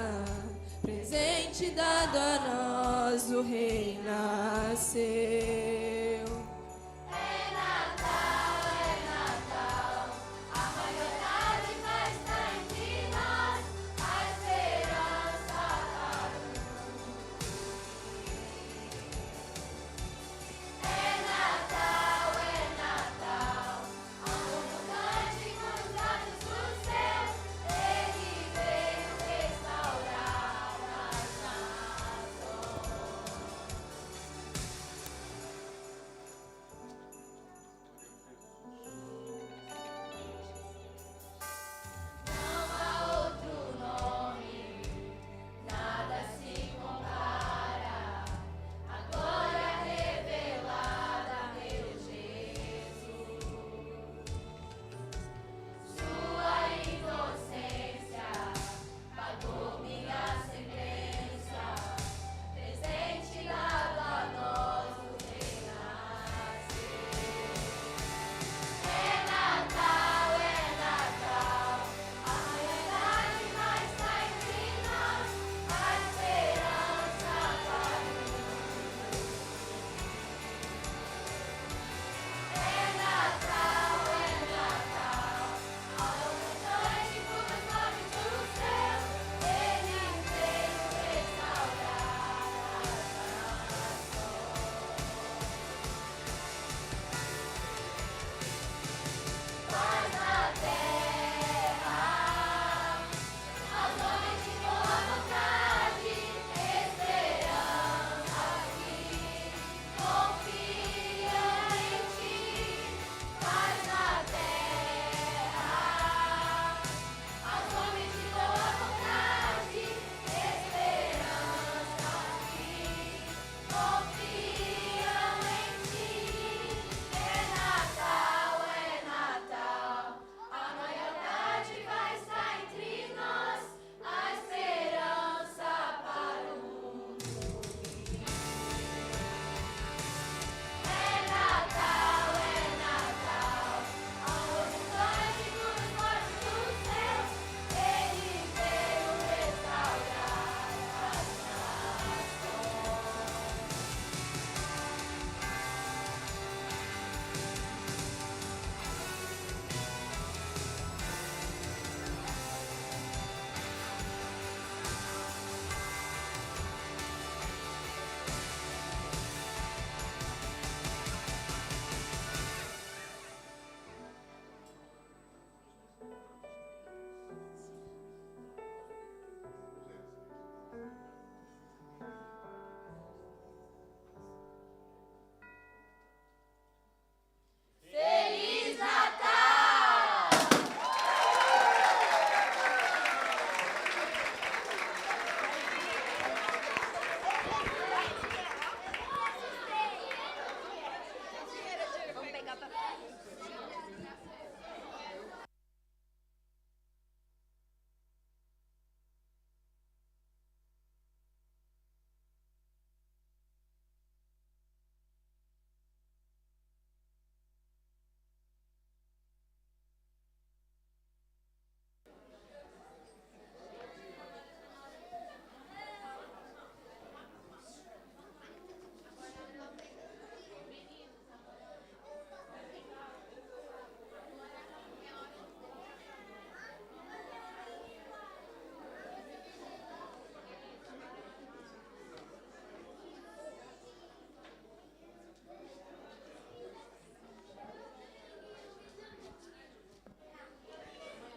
Presente dado a nós, o Rei nasceu. É Natal, a maioridade vai estar entre nós, a esperança da luz. É Natal, amor cante com os olhos dos céus, ele veio restaurar as nações.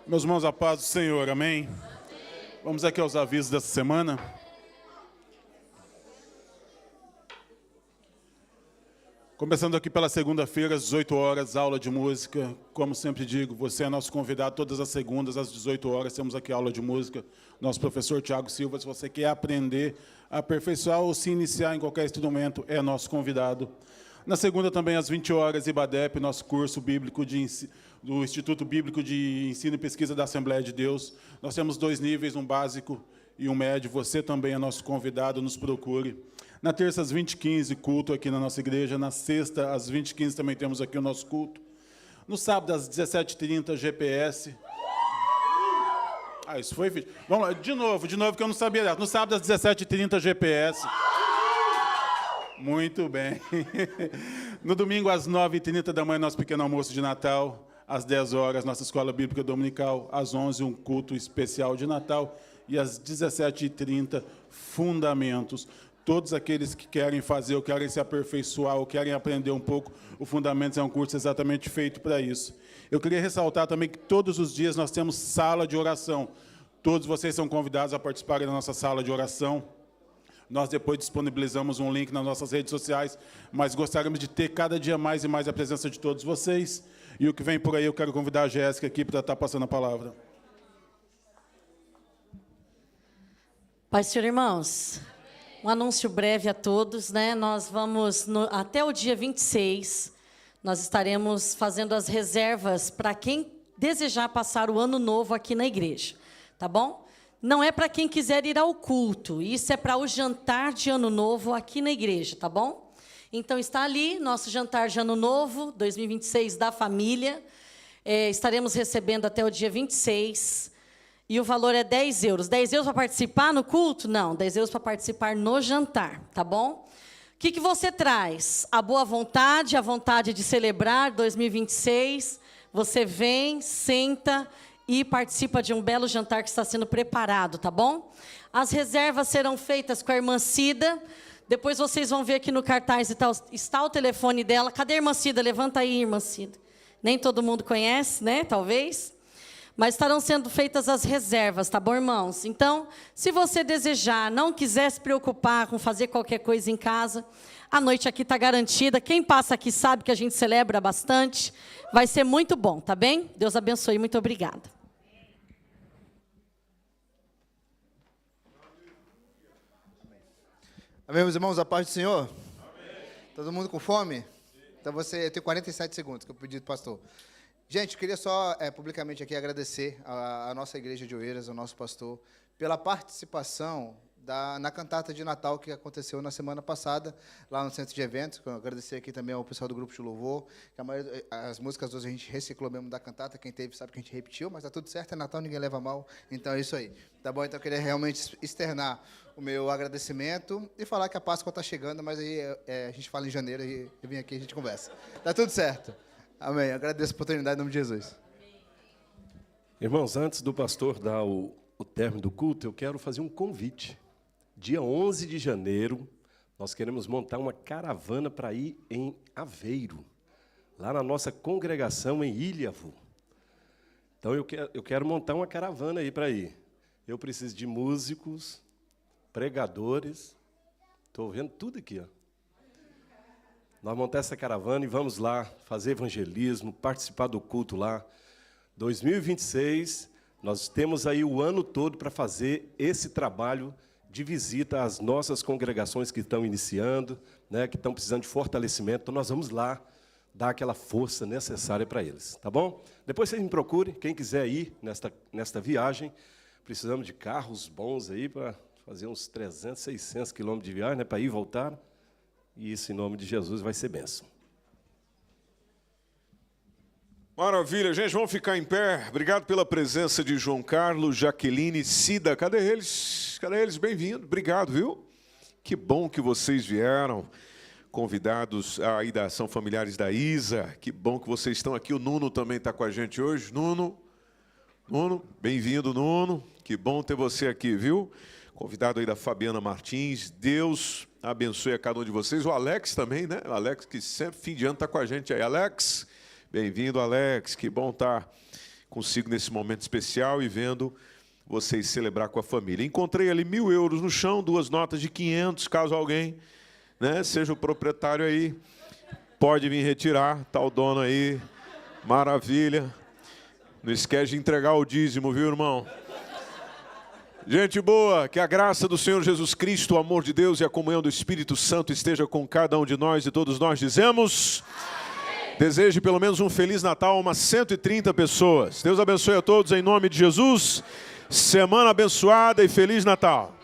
Meus irmãos, a paz do Senhor, amém? Vamos aqui aos avisos dessa semana. Começando aqui pela segunda-feira, às 18 horas, aula de música. Como sempre digo, você é nosso convidado todas as segundas, às 18 horas, temos aqui aula de música. Nosso professor Tiago Silva, se você quer aprender, aperfeiçoar ou se iniciar em qualquer instrumento, é nosso convidado. Na segunda também, às 20 horas, IBADEP, nosso curso bíblico do Instituto Bíblico de Ensino e Pesquisa da Assembleia de Deus. Nós temos 2 níveis, um básico e um médio. Você também é nosso convidado, nos procure. Na terça, às 20h15, culto aqui na nossa igreja. Na sexta, às 20h15, também temos aqui o nosso culto. No sábado, às 17h30, GPS. Isso foi... Vamos lá, de novo, que eu não sabia dessa. No sábado, às 17h30, GPS. Muito bem. No domingo, às 9h30 da manhã, nosso pequeno almoço de Natal. Às 10 horas, nossa escola bíblica dominical. Às 11h, um culto especial de Natal. E às 17h30, fundamentos. Todos aqueles que querem fazer, ou querem se aperfeiçoar, ou querem aprender um pouco, o Fundamentos é um curso exatamente feito para isso. Eu queria ressaltar também que todos os dias nós temos sala de oração. Todos vocês são convidados a participarem da nossa sala de oração. Nós depois disponibilizamos um link nas nossas redes sociais, mas gostaríamos de ter cada dia mais e mais a presença de todos vocês. E o que vem por aí, eu quero convidar a Jéssica aqui para estar passando a palavra. Pai, Senhor, irmãos, um anúncio breve a todos, né? Nós vamos, até o dia 26, nós estaremos fazendo as reservas para quem desejar passar o ano novo aqui na igreja, tá bom? Não é para quem quiser ir ao culto, isso é para o jantar de ano novo aqui na igreja, tá bom? Então, está ali nosso jantar de ano novo, 2026, da família. Estaremos recebendo até o dia 26, e o valor é 10 euros. 10 euros para participar no culto? Não, 10 euros para participar no jantar, tá bom? O que você traz? A boa vontade, a vontade de celebrar 2026. Você vem, senta e participa de um belo jantar que está sendo preparado, tá bom? As reservas serão feitas com a irmã Cida. Depois vocês vão ver aqui no cartaz está o telefone dela. Cadê a irmã Cida? Levanta aí, irmã Cida. Nem todo mundo conhece, né? Talvez. Mas estarão sendo feitas as reservas, tá bom, irmãos? Então, se você desejar, não quiser se preocupar com fazer qualquer coisa em casa, a noite aqui está garantida. Quem passa aqui sabe que a gente celebra bastante. Vai ser muito bom, tá bem? Deus abençoe. Muito obrigada. Amém, meus irmãos, a paz do Senhor? Amém. Todo mundo com fome? Sim. Então eu tenho 47 segundos que eu pedi do pastor. Gente, eu queria só publicamente aqui agradecer a nossa igreja de Oeiras, ao nosso pastor, pela participação na cantata de Natal que aconteceu na semana passada, lá no centro de eventos. Eu agradecer aqui também ao pessoal do grupo de louvor, que as músicas hoje a gente reciclou mesmo da cantata, quem teve sabe que a gente repetiu, mas tá tudo certo, é Natal, ninguém leva mal, então é isso aí. Tá bom? Então eu queria realmente externar o meu agradecimento e falar que a Páscoa está chegando, mas aí a gente fala em janeiro e eu vim aqui e a gente conversa. Tá tudo certo. Amém. Agradeço a oportunidade em nome de Jesus. Irmãos, antes do pastor dar o término do culto, eu quero fazer um convite. Dia 11 de janeiro, nós queremos montar uma caravana para ir em Aveiro, lá na nossa congregação em Ilhavo. Então, eu quero montar uma caravana aí para ir. Eu preciso de músicos, pregadores. Estou vendo tudo aqui, ó. Nós montamos essa caravana e vamos lá fazer evangelismo, participar do culto lá. 2026, nós temos aí o ano todo para fazer esse trabalho de visita às nossas congregações que estão iniciando, né, que estão precisando de fortalecimento. Então, nós vamos lá dar aquela força necessária para eles, tá bom? Depois vocês me procurem, quem quiser ir nesta viagem. Precisamos de carros bons aí para fazer uns 300, 600 quilômetros de viagem, né, para ir e voltar. E isso, em nome de Jesus, vai ser bênção. Maravilha, gente, vamos ficar em pé. Obrigado pela presença de João Carlos, Jaqueline, Cida. Cadê eles? Cadê eles? Bem-vindo. Obrigado, viu? Que bom que vocês vieram. Convidados aí da Ação Familiares da Isa. Que bom que vocês estão aqui. O Nuno também está com a gente hoje. Nuno, bem-vindo, Nuno. Que bom ter você aqui, viu? Convidado aí da Fabiana Martins. Deus abençoe a cada um de vocês. O Alex também, né? O Alex que sempre, fim de ano, está com a gente aí. Alex, bem-vindo, Alex. Que bom estar consigo nesse momento especial e vendo vocês celebrar com a família. Encontrei ali 1.000 euros no chão, 2 notas de 500, caso alguém, né, seja o proprietário aí, pode vir retirar, tá o dono aí, maravilha. Não esquece de entregar o dízimo, viu, irmão? Gente boa, que a graça do Senhor Jesus Cristo, o amor de Deus e a comunhão do Espírito Santo esteja com cada um de nós e todos nós dizemos... Deseje pelo menos um Feliz Natal a umas 130 pessoas. Deus abençoe a todos em nome de Jesus. Semana abençoada e Feliz Natal.